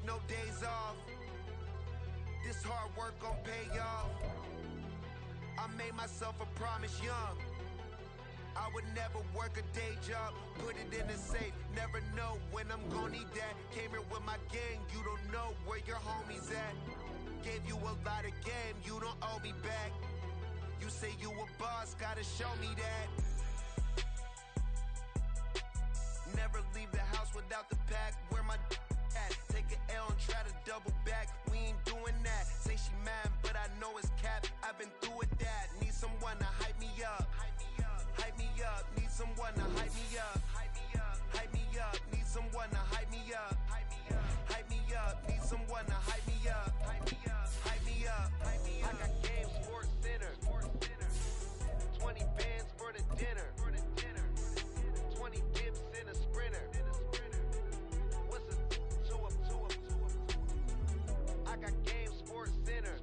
no days off. This hard work gon' pay off. I made myself a promise young. I would never work a day job, put it in a safe. Never know when I'm gon' need that. Came here with my gang, you don't know where your homies at. Gave you a lot of game, you don't owe me back. You say you a boss, gotta show me that. Never leave the house without the pack. Where my at? Take an L and try to double back. We ain't doing that. Say she mad, but I know it's cap. I've been through with that. Need someone to hype me up. Hype me up. Need someone to hype me up. Hype me up. Need someone to hype me up. Hype me up. Need someone to hype me up. Hype me up. I got game, Sports Center. 20 bands for the dinner. 20 dips in a sprinter. What's a two up? I got game, Sports Center.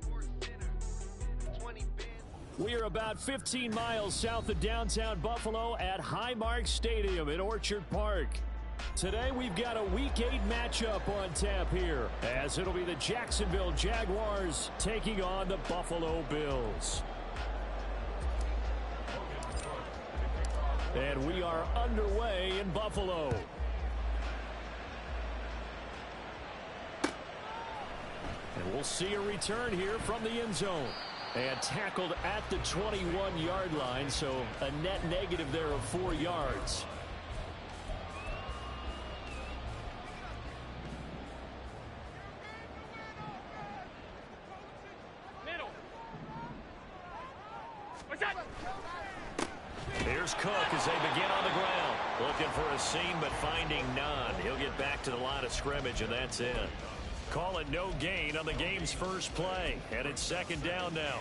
20 bands. We are about 15 miles south of downtown Buffalo at Highmark Stadium in Orchard Park. Today we've got a Week 8 matchup on tap here, as it'll be the Jacksonville Jaguars taking on the Buffalo Bills. And we are underway in Buffalo. And we'll see a return here from the end zone. And tackled at the 21-yard line, so a net negative there of 4 yards. Here's Cook as they begin on the ground. Looking for a seam, but finding none. He'll get back to the line of scrimmage, and that's it. Call it no gain on the game's first play. And it's second down now.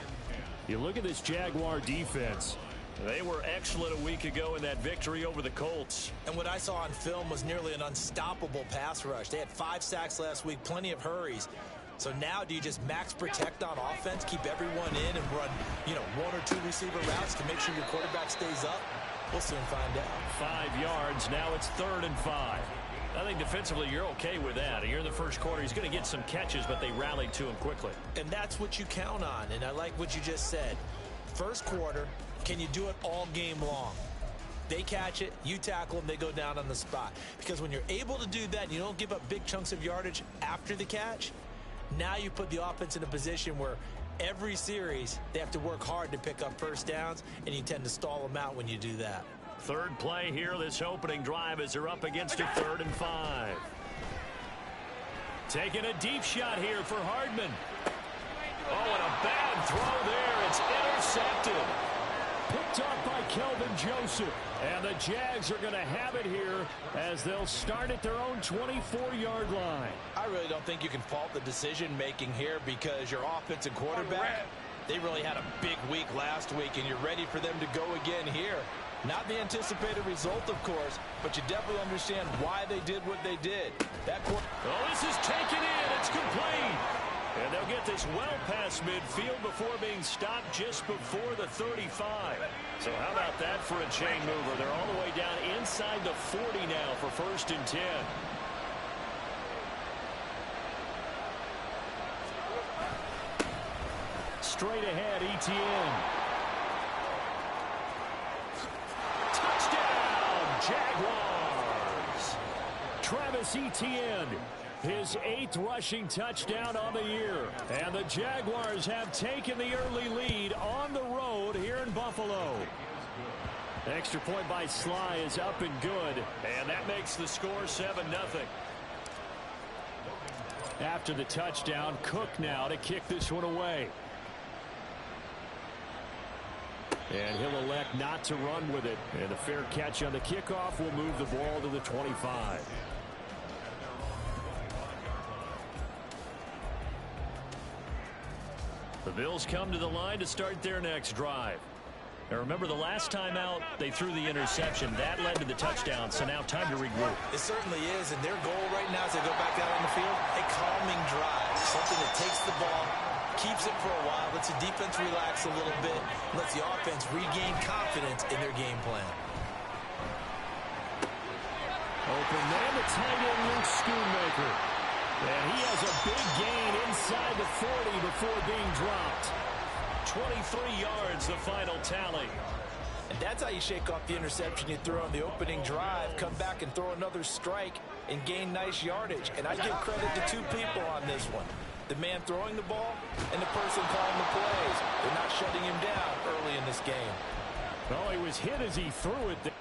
You look at this Jaguar defense. They were excellent a week ago in that victory over the Colts. And what I saw on film was nearly an unstoppable pass rush. They had 5 sacks last week, plenty of hurries. So now do you just max protect on offense, keep everyone in, and run, 1 or 2 receiver routes to make sure your quarterback stays up? We'll soon find out. 5 yards. Now it's 3rd and 5. I think defensively you're okay with that. Here in the first quarter, he's going to get some catches, but they rallied to him quickly. And that's what you count on, and I like what you just said. First quarter, can you do it all game long? They catch it, you tackle them, they go down on the spot. Because when you're able to do that and you don't give up big chunks of yardage after the catch, now you put the offense in a position where every series they have to work hard to pick up first downs, and you tend to stall them out when you do that. Third play here, this opening drive as they're up against a 3rd and 5. Taking a deep shot here for Hardman. Oh, and a bad throw there. It's intercepted. Picked up by Kelvin Joseph. And the Jags are going to have it here as they'll start at their own 24-yard line. I really don't think you can fault the decision-making here because your offensive quarterback, they really had a big week last week, and you're ready for them to go again here. Not the anticipated result, of course, but you definitely understand why they did what they did. This is taken in. It's complete. And they'll get this well past midfield before being stopped just before the 35. So how about that for a chain mover? They're all the way down inside the 40 now for 1st and 10. Straight ahead, Etienne. Jaguars. Travis Etienne, his 8th rushing touchdown on the year. And the Jaguars have taken the early lead on the road here in Buffalo. Extra point by Sly is up and good. And that makes the score 7-0. After the touchdown, Cook now to kick this one away. And he'll elect not to run with it. And a fair catch on the kickoff will move the ball to the 25. The Bills come to the line to start their next drive. Now remember, the last time out, they threw the interception. That led to the touchdown, so now time to regroup. It certainly is, and their goal right now as they go back out on the field, a calming drive. Something that takes the ball, keeps it for a while, lets the defense relax a little bit, lets the offense regain confidence in their game plan. Open man, the tight end, Luke Schoonmaker. And he has a big gain inside the 40 before being dropped. 23 yards, the final tally. And that's how you shake off the interception you throw on the opening drive, come back and throw another strike and gain nice yardage. And I give credit to two people on this one. The man throwing the ball and the person calling the plays. They're not shutting him down early in this game. Well, he was hit as he threw it.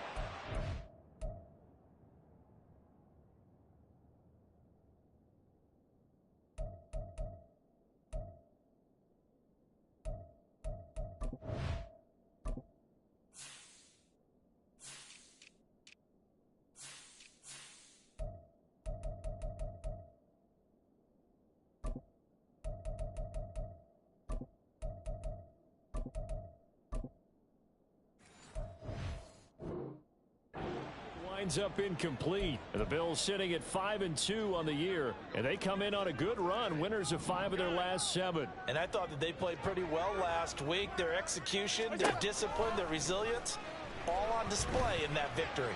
Winds up incomplete. The Bills sitting at 5-2 on the year, and they come in on a good run, winners of 5 of their last 7. And I thought that they played pretty well last week. Their execution, their discipline, their resilience, all on display in that victory.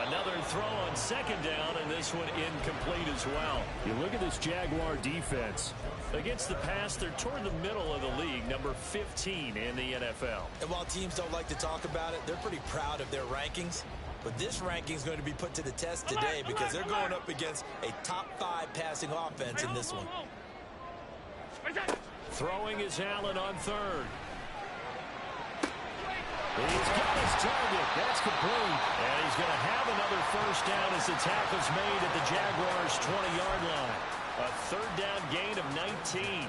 Another throw on second down, and this one incomplete as well. You look at this Jaguar defense. Against the pass, they're toward the middle of the league, number 15 in the NFL. And while teams don't like to talk about it, they're pretty proud of their rankings. But this ranking is going to be put to the test today because they're going up against a top 5 passing offense in this one. Throwing is Allen on third. He's got his target. That's complete. And he's going to have another first down as the tackle's made at the Jaguars' 20-yard line. A third down gain of 19.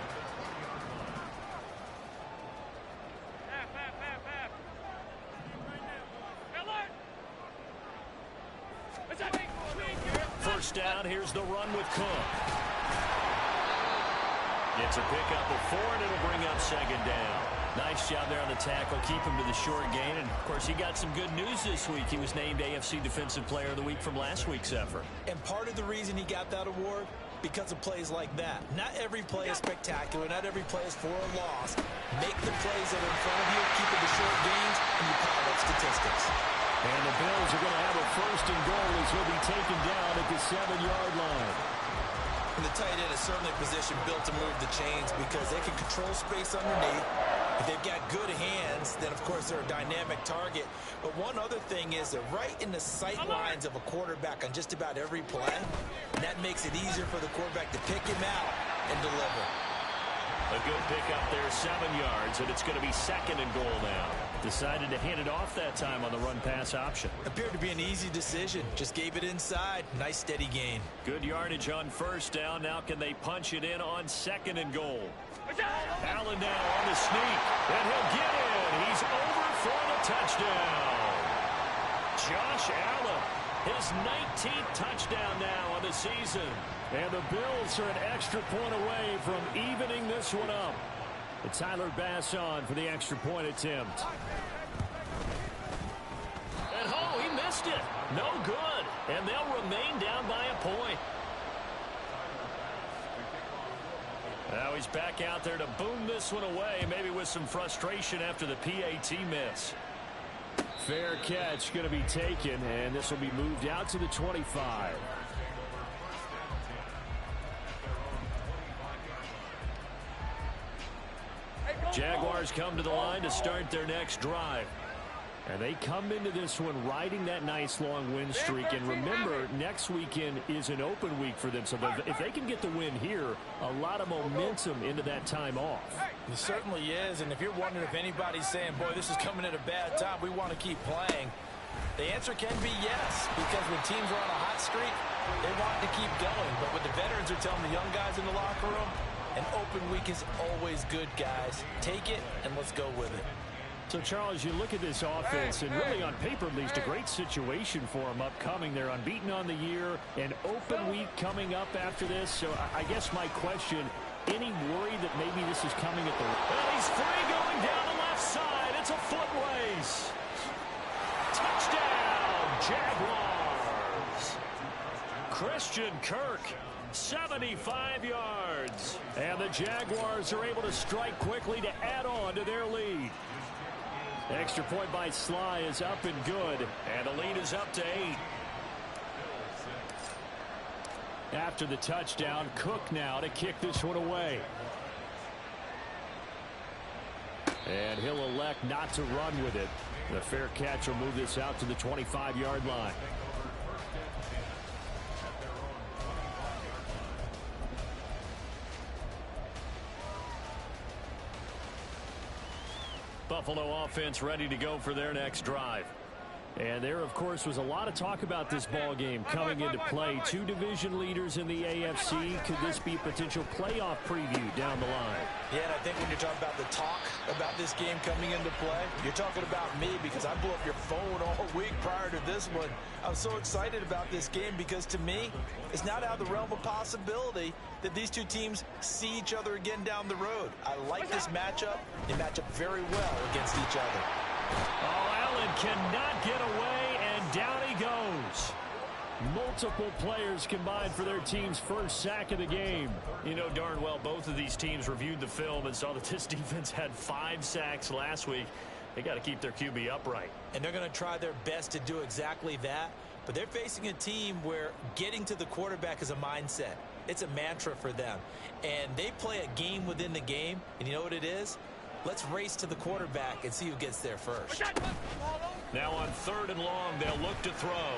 First down, here's the run with Cook. Gets a pickup of 4, and it'll bring up second down. Nice job there on the tackle, keep him to the short gain. And, of course, he got some good news this week. He was named AFC Defensive Player of the Week from last week's effort. And part of the reason he got that award, because of plays like that. Not every play is spectacular. Not every play is for a loss. Make the plays that are in front of you, keep it to short gains, and you pile up statistics. And the Bills are going to have a first and goal as he'll be taken down at the 7-yard line. And the tight end is certainly a position built to move the chains because they can control space underneath. If they've got good hands, then, of course, they're a dynamic target. But one other thing is they're right in the sight lines of a quarterback on just about every play. And that makes it easier for the quarterback to pick him out and deliver. A good pickup there, 7 yards, and it's going to be second and goal now. Decided to hand it off that time on the run-pass option. Appeared to be an easy decision. Just gave it inside. Nice steady gain. Good yardage on first down. Now can they punch it in on second and goal? Allen now on the sneak, and he'll get in. He's over for the touchdown. Josh Allen, his 19th touchdown now on the season. And the Bills are an extra point away from evening this one up. And Tyler Bass on for the extra point attempt. And oh, he missed it. No good. And they'll remain down by a point. Now he's back out there to boom this one away, maybe with some frustration after the PAT miss. Fair catch going to be taken, and this will be moved out to the 25. Jaguars come to the line to start their next drive. And they come into this one riding that nice long win streak. And remember, next weekend is an open week for them. So if they can get the win here, a lot of momentum into that time off. It certainly is. And if you're wondering if anybody's saying, boy, this is coming at a bad time, we want to keep playing, the answer can be yes. Because when teams are on a hot streak, they want to keep going. But what the veterans are telling the young guys in the locker room, an open week is always good, guys. Take it, and let's go with it. So, Charles, you look at this offense, and really on paper, at least a great situation for them upcoming. They're unbeaten on the year, an open week coming up after this. So I guess my question, any worry that maybe this is coming at the... Well, he's free going down the left side. It's a foot race. Touchdown, Jaguars. Christian Kirk, 75 yards. And the Jaguars are able to strike quickly to add on to their lead. Extra point by Sly is up and good, and the lead is up to 8. After the touchdown, Cook now to kick this one away. And he'll elect not to run with it. The fair catch will move this out to the 25-yard line. Buffalo offense ready to go for their next drive. And there, of course, was a lot of talk about this ball game coming into play. Two division leaders in the AFC. Could this be a potential playoff preview down the line? Yeah, and I think when you're talking about the talk about this game coming into play, you're talking about me because I blew up your phone all week prior to this one. I'm so excited about this game because, to me, it's not out of the realm of possibility that these two teams see each other again down the road. I like this matchup. They match up very well against each other. Oh, Allen cannot get away, and down he goes. Multiple players combined for their team's first sack of the game. You know darn well both of these teams reviewed the film and saw that this defense had 5 sacks last week. They got to keep their QB upright. And they're going to try their best to do exactly that. But they're facing a team where getting to the quarterback is a mindset. It's a mantra for them. And they play a game within the game. And you know what it is? Let's race to the quarterback and see who gets there first. Now on 3rd and long, they'll look to throw.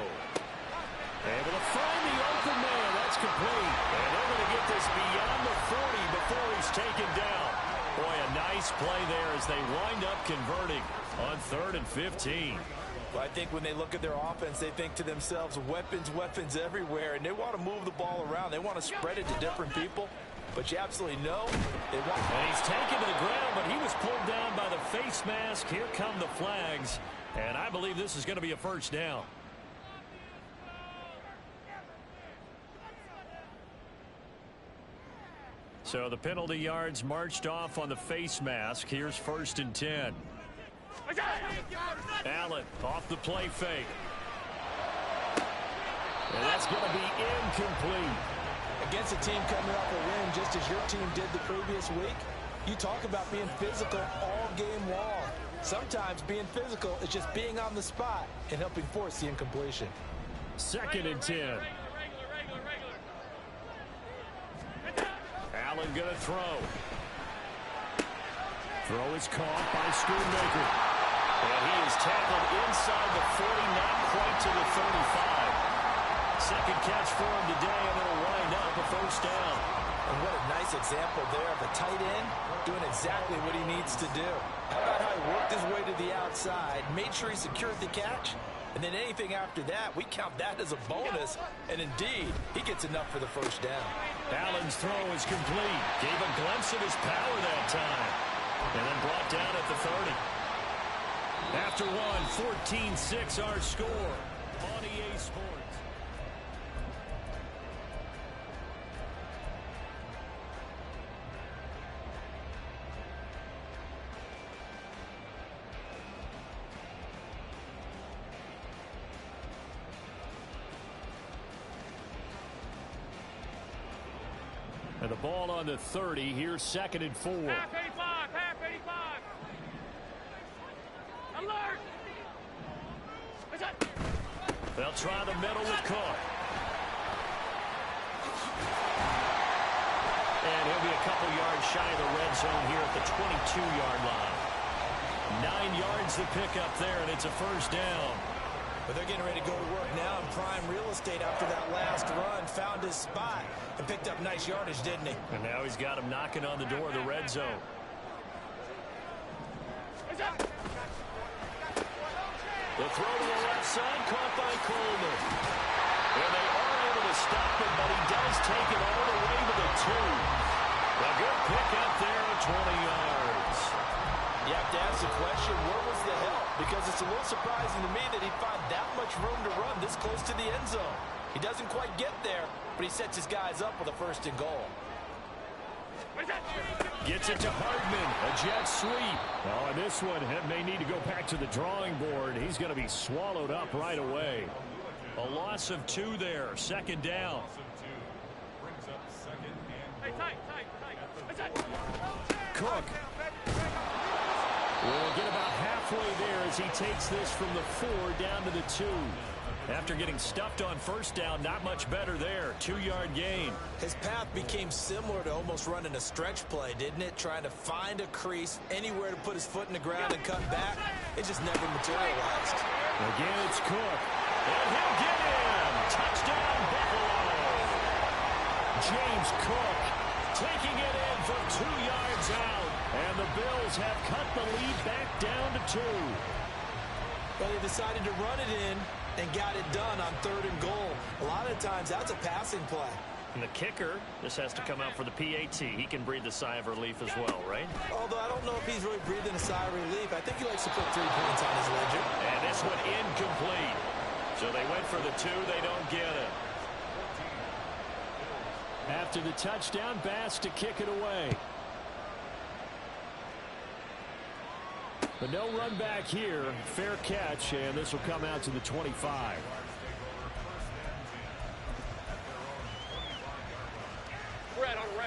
Able to find the open man. That's complete. And they're going to get this beyond the 40 before he's taken down. Boy, a nice play there as they wind up converting on 3rd and 15. Well, I think when they look at their offense, they think to themselves, weapons, weapons everywhere. And they want to move the ball around. They want to spread it to different people. But you absolutely know they want. And he's taken to the ground, but he was pulled down by the face mask. Here come the flags. And I believe this is going to be a first down. So the penalty yards marched off on the face mask. Here's 1st and 10. Allen off the play fake. And that's going to be incomplete. Against a team coming off a win just as your team did the previous week, you talk about being physical all game long. Sometimes being physical is just being on the spot and helping force the incompletion. 2nd and 10. Allen going to throw. Throw is caught by Schoonmaker. And he is tackled inside the 40, not quite to the 35. Second catch for him today, and it'll wind up a first down. And what a nice example there of a tight end doing exactly what he needs to do. How about how he worked his way to the outside, made sure he secured the catch, and then anything after that, we count that as a bonus. And indeed, he gets enough for the first down. Allen's throw is complete. Gave a glimpse of his power that time. And then brought down at the 30. After one, 14-6 our score on EA Sports. And the ball on the 30. Here's 2nd and 4. Half 85, half 85. Alert! They'll try the middle with Cook. And he'll be a couple yards shy of the red zone here at the 22-yard line. 9 yards to pick up there, and it's a first down. But they're getting ready to go to work now in prime real estate after that last run. Found his spot and picked up nice yardage, didn't he? And now he's got him knocking on the door of the red zone. The throw to the left side, caught by Coleman. And they are able to stop him, but he does take it all the way to the 2. A good pick up there at 20 yards. You have to ask the question, where was the help? Because it's a little surprising to me that he'd find that much room to run this close to the end zone. He doesn't quite get there, but he sets his guys up with a 1st and goal. Gets it to Hardman, a jet sweep. Oh, and this one may need to go back to the drawing board. He's going to be swallowed up right away. A loss of 2 there, 2nd down. Cook will get about halfway there as he takes this from the 4 down to the 2. After getting stuffed on first down, not much better there. 2-yard gain. His path became similar to almost running a stretch play, didn't it? Trying to find a crease, anywhere to put his foot in the ground and cut back. It just never materialized. Again, it's Cook. And he'll get in. Touchdown, Buffalo. James Cook taking it in from 2 yards out. And the Bills have cut the lead back down to 2. But they decided to run it in and got it done on 3rd and goal. A lot of times, that's a passing play. And the kicker, this has to come out for the PAT. He can breathe a sigh of relief as well, right? Although I don't know if he's really breathing a sigh of relief. I think he likes to put 3 points on his ledger. And this one incomplete. So they went for the 2. They don't get it. After the touchdown, Bass to kick it away. But no run back here. Fair catch, and this will come out to the 25.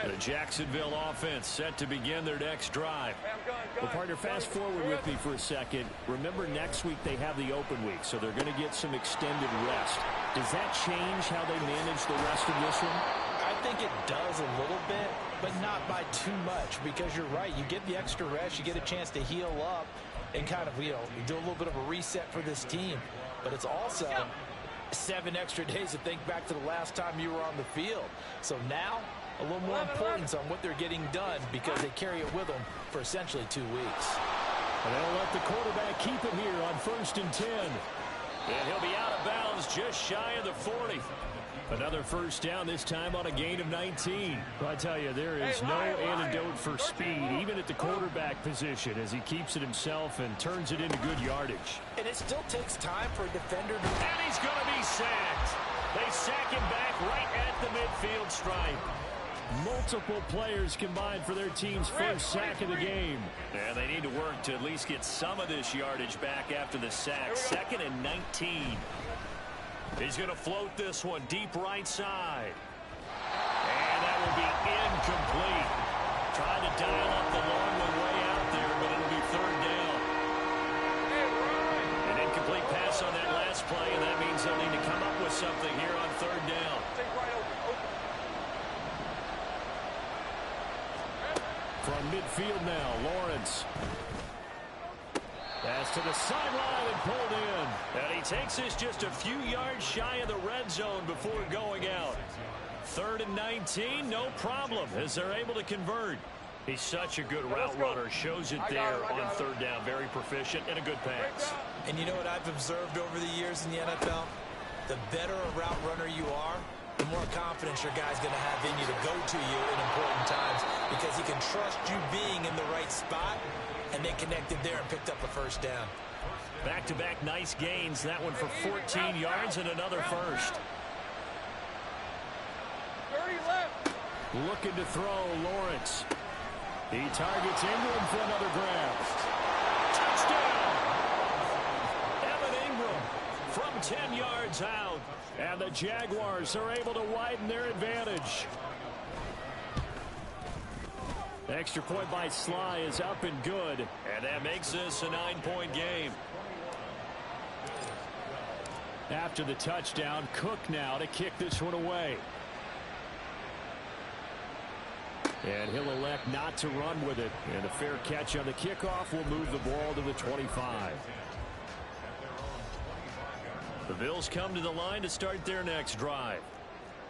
The Jacksonville offense set to begin their next drive. Well, partner, fast forward with me for a second. Remember, next week they have the open week, so they're going to get some extended rest. Does that change how they manage the rest of this one? I think it does a little bit, but not by too much, because you're right. You get the extra rest, you get a chance to heal up and kind of, do a little bit of a reset for this team. But it's also 7 extra days to think back to the last time you were on the field. So now, a little more importance on what they're getting done because they carry it with them for essentially 2 weeks. And they'll let the quarterback keep it here on 1st and 10. And he'll be out of bounds just shy of the 40. Another first down, this time on a gain of 19. Well, I tell you, there is no antidote for speed, even at the quarterback position, as he keeps it himself and turns it into good yardage. And it still takes time for a defender to... And he's going to be sacked. They sack him back right at the midfield stripe. Multiple players combined for their team's first sack of the game. And they need to work to at least get some of this yardage back after the sack. 2nd and 19. He's going to float this one deep right side. And that will be incomplete. Trying to dial up the long one way out there, but it'll be 3rd down. An incomplete pass on that last play, and that means they'll need to come up with something here on 3rd down. From midfield now, Lawrence. Pass to the sideline and pulled in. And he takes this just a few yards shy of the red zone before going out. 3rd and 19, no problem, as they're able to convert. He's such a good route runner. Shows it there on 3rd down. Very proficient and a good pass. And you know what I've observed over the years in the NFL? The better a route runner you are, the more confidence your guy's going to have in you to go to you in important times because he can trust you being in the right spot. And they connected there and picked up a first down. Back-to-back nice gains. That one for 14 yards and another first. 30 left. Looking to throw, Lawrence. He targets Ingram for another grab. Touchdown! Evan Ingram from 10 yards out. And the Jaguars are able to widen their advantage. The extra point by Sly is up and good. And that makes this a 9-point game. After the touchdown, Cook now to kick this one away. And he'll elect not to run with it. And a fair catch on the kickoff will move the ball to the 25. The Bills come to the line to start their next drive.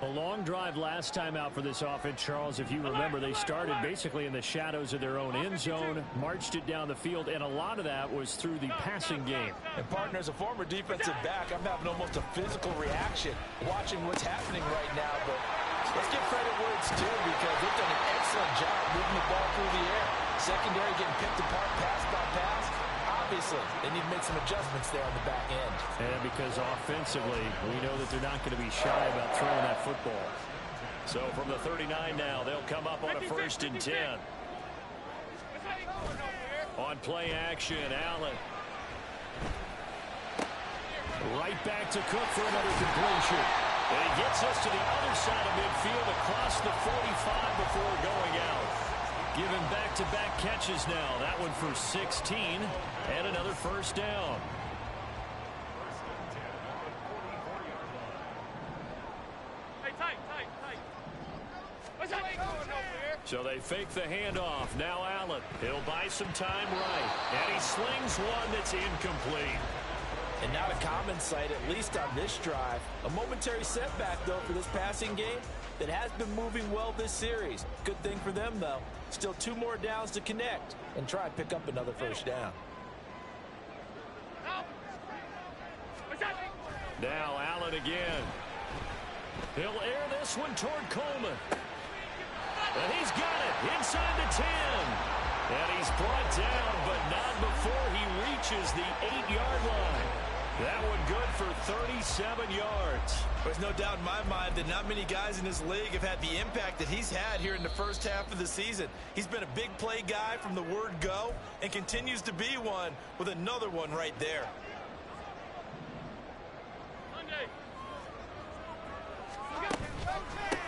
A long drive last time out for this offense, Charles. If you remember, they started basically in the shadows of their own end zone, marched it down the field, and a lot of that was through the passing game. And, partner, as a former defensive back, I'm having almost a physical reaction watching what's happening right now. But let's give credit where it's due because they've done an excellent job moving the ball through the air. Secondary getting picked apart pass by pass. Obviously, they need to make some adjustments there on the back end. And because offensively, we know that they're not going to be shy about throwing that football. So from the 39 now, they'll come up on a 1st and 10. On play action, Allen. Right back to Cook for another completion. And he gets us to the other side of midfield across the 45 before going out. Given back-to-back catches now. That one for 16 and another first down. So they fake the handoff. Now Allen. He'll buy some time right. And he slings one that's incomplete. And not a common sight, at least on this drive. A momentary setback, though, for this passing game that has been moving well this series. Good thing for them, though. Still 2 more downs to connect and try and pick up another first down. Now Allen again. He'll air this one toward Coleman. And he's got it inside the 10. And he's brought down, but not before he reaches the 8-yard line. That one good for 37 yards. There's no doubt in my mind that not many guys in this league have had the impact that he's had here in the first half of the season. He's been a big play guy from the word go and continues to be one with another one right there.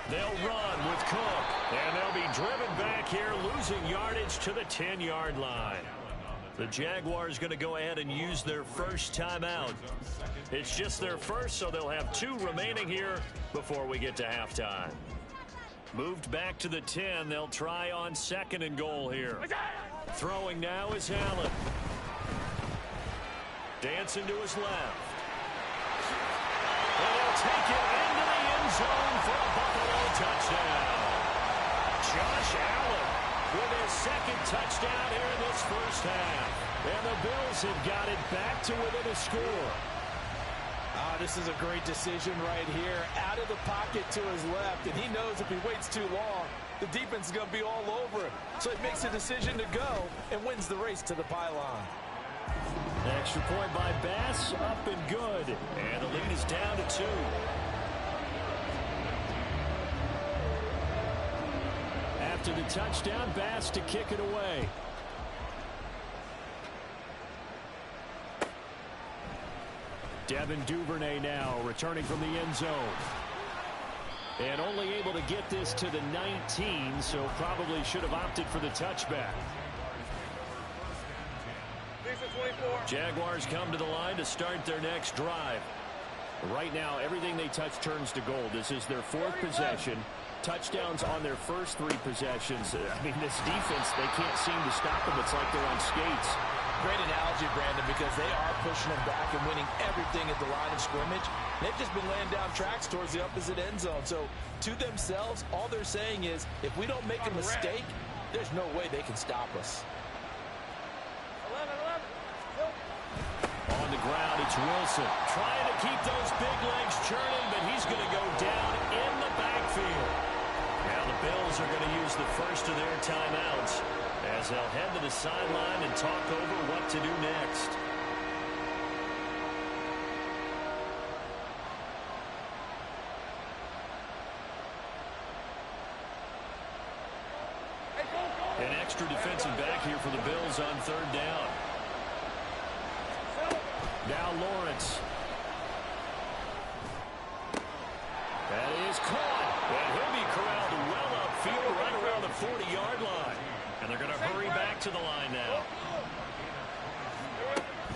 They'll run with Cook, and they'll be driven back here, losing yardage to the 10-yard line. The Jaguars going to go ahead and use their first timeout. It's just their first, so they'll have 2 remaining here before we get to halftime. Moved back to the 10. They'll try on 2nd and goal here. Throwing now is Allen. Dancing to his left. And he'll take it into the end zone for a Buffalo touchdown. Josh Allen with his 2nd touchdown here in this first half. And the Bills have got it back to within a score. This is a great decision right here. Out of the pocket to his left, and he knows if he waits too long, the defense is going to be all over him. So he makes a decision to go and wins the race to the pylon. Extra point by Bass, up and good. And the lead is down to 2. After the touchdown, Bass to kick it away. Devin Duvernay now returning from the end zone. And only able to get this to the 19, so probably should have opted for the touchback. Jaguars come to the line to start their next drive. Right now, everything they touch turns to gold. This is their 4th possession. Touchdowns on their first 3 possessions. I mean, this defense, they can't seem to stop them. It's like they're on skates. Great analogy, Brandon, because they are pushing them back and winning everything at the line of scrimmage. They've just been laying down tracks towards the opposite end zone. So, to themselves, all they're saying is, if we don't make a mistake, there's no way they can stop us. On the ground, it's Wilson trying to keep those big legs churning, but he's going to go down in the backfield. Now the Bills are going to use the first of their timeouts as they'll head to the sideline and talk over what to do next. An extra defensive back here for the Bills on 3rd down. Now Lawrence. That is caught. And he'll be corralled well upfield right around the 40-yard line. And they're going to hurry back to the line now.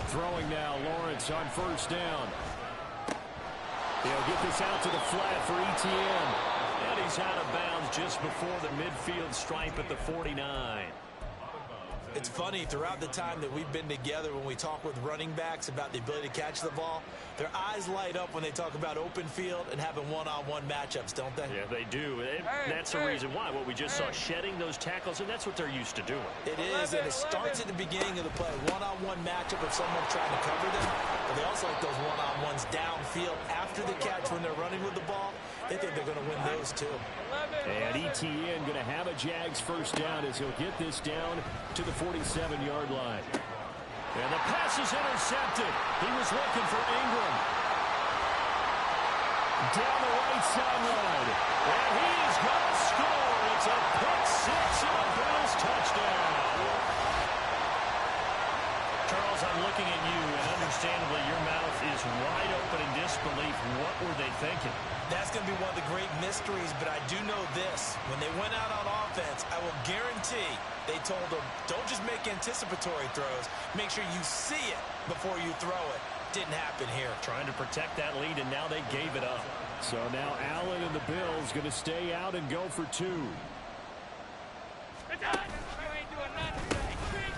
Throwing now, Lawrence on 1st down. He'll get this out to the flat for Etienne. And he's out of bounds just before the midfield stripe at the 49. It's funny, throughout the time that we've been together, when we talk with running backs about the ability to catch the ball, their eyes light up when they talk about open field and having one-on-one matchups, don't they? Yeah, they do. That's the reason why. What we just saw, shedding those tackles, and that's what they're used to doing. It is, and it starts at the beginning of the play. One-on-one matchup if someone's trying to cover them, but they also like those one-on-ones downfield after the catch when they're running with the ball. They think they're going to win those, too. And Etienne going to have a Jags first down as he'll get this down to the 47-yard line. And the pass is intercepted. He was looking for Ingram. Down the right sideline. And he is going to score. It's a pick 6 and a Bills touchdown. Charles, I'm looking at you, and understandably your mouth is wide open in disbelief. What were they thinking? That's going to be one of the great mysteries, but I do know this. When they went out on offense, I will guarantee they told them, don't just make anticipatory throws. Make sure you see it before you throw it. Didn't happen here. Trying to protect that lead, and now they gave it up. So now Allen and the Bills going to stay out and go for two.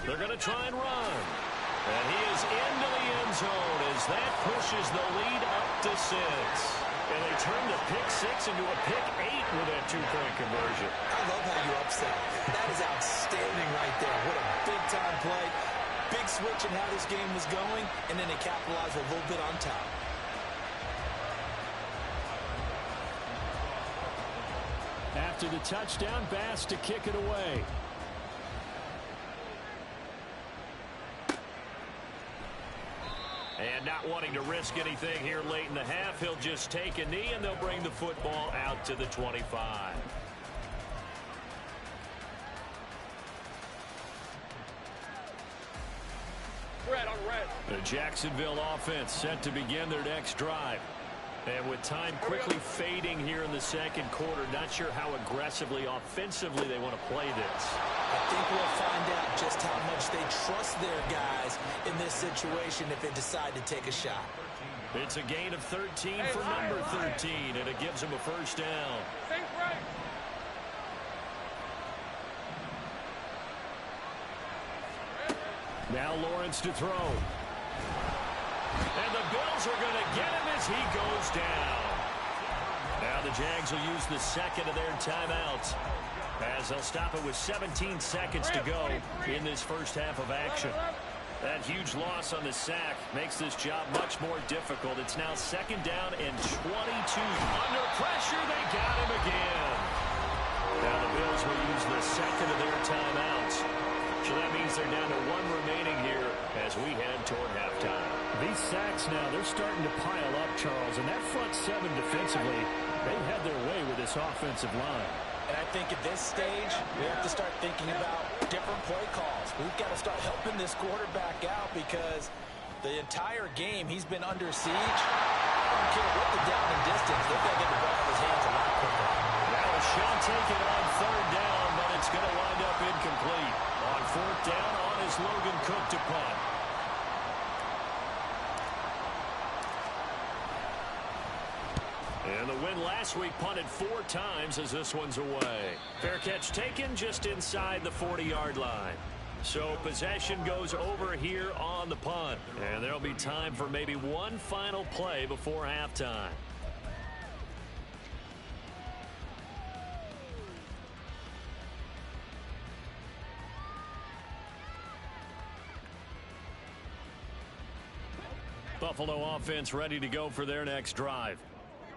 They're going to try and run. And he is into the end zone as that pushes the lead up to 6. And they turn the pick 6 into a pick 8 with that two-point conversion. I love how you upset. That is outstanding right there. What a big-time play. Big switch in how this game was going, and then they capitalized a little bit on top. After the touchdown, Bass to kick it away. And not wanting to risk anything here late in the half, he'll just take a knee, and they'll bring the football out to the 25. The Jacksonville offense set to begin their next drive. And with time quickly fading here in the second quarter, not sure how aggressively, offensively they want to play this. I think we'll find out just how much they trust their guys in this situation if they decide to take a shot. It's a gain of 13 for number 13, and it gives them a first down. Now Lawrence to throw. And the Bills are going to get him as he goes down. Now the Jags will use the second of their timeouts as they'll stop it with 17 seconds to go in this first half of action. That huge loss on the sack makes this job much more difficult. It's now second down and 22. Under pressure, they got him again. Now the Bills will use the second of their timeouts. So that means they're down to one remaining here as we head toward halftime. These sacks now, they're starting to pile up, Charles. And that front seven defensively, they've had their way with this offensive line. And I think at this stage, we have to start thinking about different play calls. We've got to start helping this quarterback out because the entire game he's been under siege. I don't care what the down and distance. They've got to get the ball in his hands a lot quicker. Now a shot taken on third down, but it's going to wind up incomplete. On fourth down, on is Logan Cook to punt. And the win last week punted 4 times as this one's away. Fair catch taken just inside the 40-yard line. So possession goes over here on the punt. And there'll be time for maybe one final play before halftime. Buffalo offense ready to go for their next drive.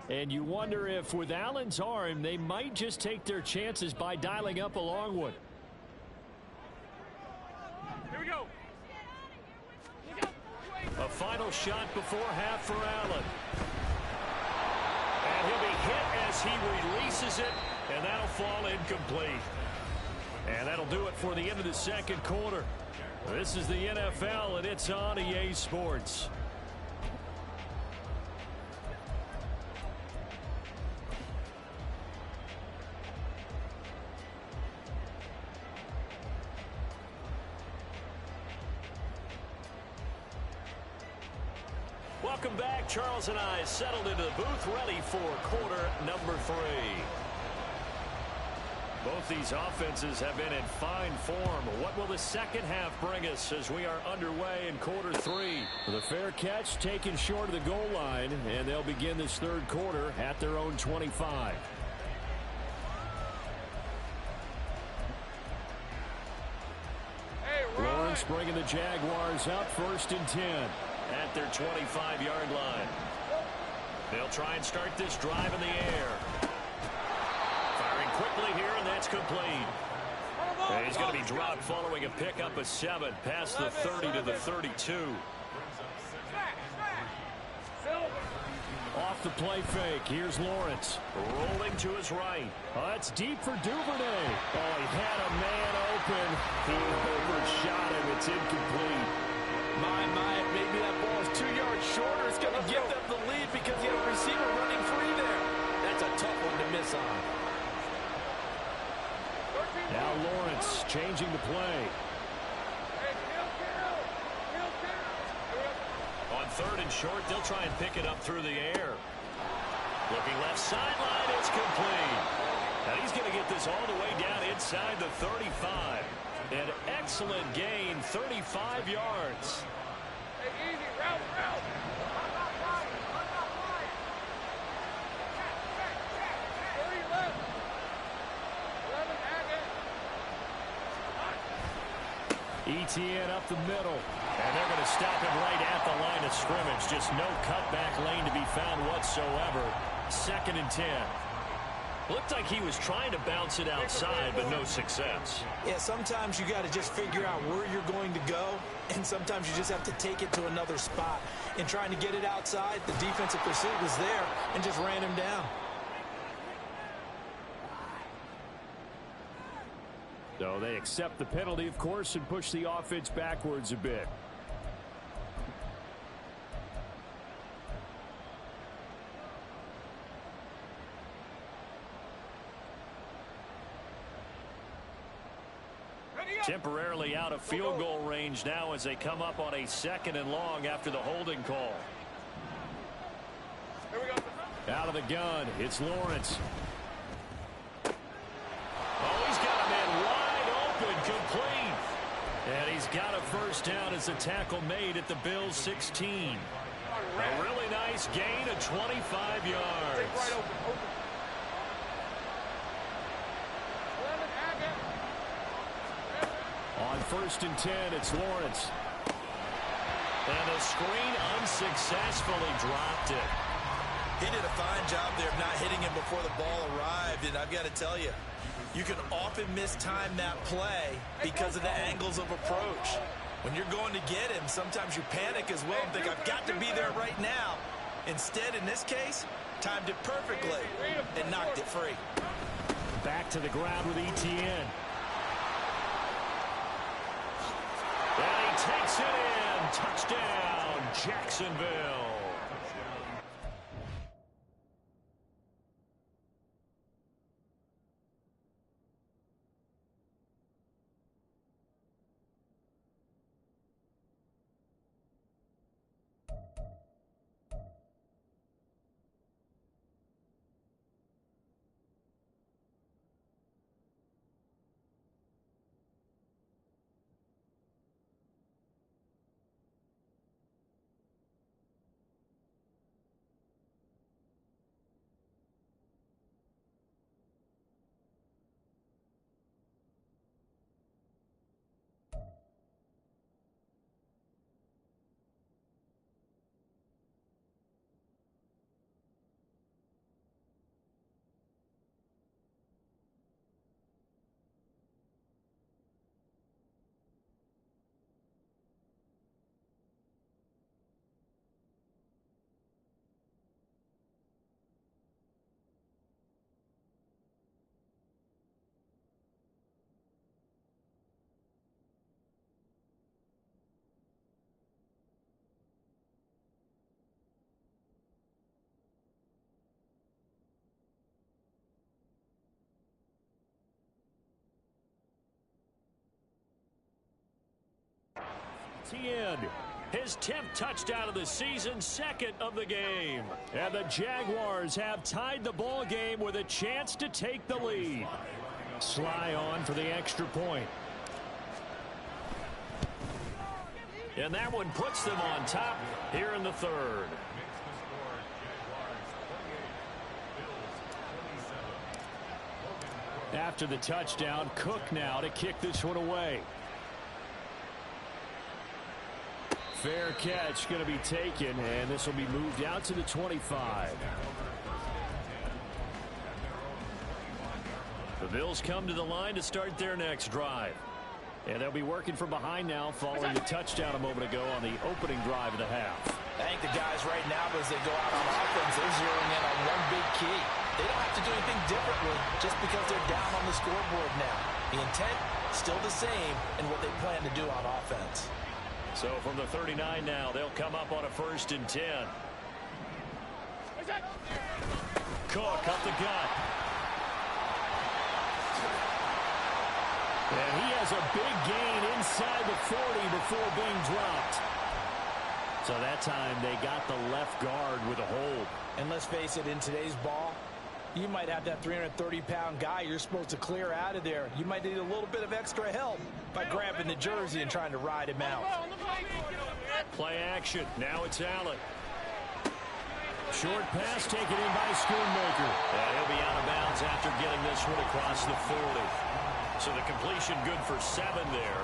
And you wonder if with Allen's arm, they might just take their chances by dialing up a long one. Here we go. A final shot before half for Allen. And he'll be hit as he releases it, and that'll fall incomplete. And that'll do it for the end of the second quarter. This is the NFL, and it's on EA Sports. Welcome back. Charles and I settled into the booth ready for quarter number 3. Both these offenses have been in fine form. What will the second half bring us as we are underway in quarter 3? The fair catch taken short of the goal line, and they'll begin this third quarter at their own 25. Lawrence bringing the Jaguars up 1st and 10 at their 25-yard line. They'll try and start this drive in the air. Firing quickly here, and that's complete. And he's going to be dropped following a pickup of 7 past the 30 to the 32. Off the play fake. Here's Lawrence. Rolling to his right. That's deep for Duvernay. Oh, he had a man open. He overshot him. It's incomplete. My, maybe that ball is 2 yards shorter. It's going to give them the lead because you have a receiver running free there. That's a tough one to miss on. Now Lawrence changing the play. On 3rd and short, they'll try and pick it up through the air. Looking left sideline, it's complete. Now he's going to get this all the way down inside the 35. An excellent gain, 35 yards. Hey, easy, route. 30 left. 11 ETN up the middle. And they're going to stop him right at the line of scrimmage. Just no cutback lane to be found whatsoever. 2nd and 10. Looked like he was trying to bounce it outside, but no success. Yeah, sometimes you got to just figure out where you're going to go, and sometimes you just have to take it to another spot. In trying to get it outside, the defensive pursuit was there and just ran him down. So they accept the penalty, of course, and push the offense backwards a bit. Temporarily out of field goal range now as they come up on a 2nd and long after the holding call. Here we go. Out of the gun, it's Lawrence. Oh, he's got a man wide open, complete. And he's got a first down as the tackle made at the Bills' 16. A really nice gain of 25 yards. Take right open. On 1st and 10, it's Lawrence. And the screen unsuccessfully dropped it. He did a fine job there of not hitting him before the ball arrived, and I've got to tell you, you can often mistime that play because of the angles of approach. When you're going to get him, sometimes you panic as well and think, I've got to be there right now. Instead, in this case, timed it perfectly and knocked it free. Back to the ground with ETN. And he takes it in. Touchdown, Jacksonville. ETN, his 10th touchdown of the season, 2nd of the game. And the Jaguars have tied the ball game with a chance to take the lead. Sly on for the extra point. And that one puts them on top here in the 3rd. After the touchdown, Cook now to kick this one away. Fair catch going to be taken, and this will be moved out to the 25. The Bills come to the line to start their next drive. And they'll be working from behind now following the touchdown a moment ago on the opening drive of the half. I think the guys right now, as they go out on offense, they're zeroing in on one big key. They don't have to do anything differently just because they're down on the scoreboard now. The intent still the same in what they plan to do on offense. So from the 39 now, they'll come up on a 1st and 10. Cook up the gut. And he has a big gain inside the 40 before being dropped. So that time they got the left guard with a hold. And let's face it, in today's ball, you might have that 330-pound guy you're supposed to clear out of there. You might need a little bit of extra help by grabbing the jersey and trying to ride him out. Play action. Now it's Allen. Short pass taken in by Schoonmaker. And he'll be out of bounds after getting this one across the 40. So the completion good for 7 there.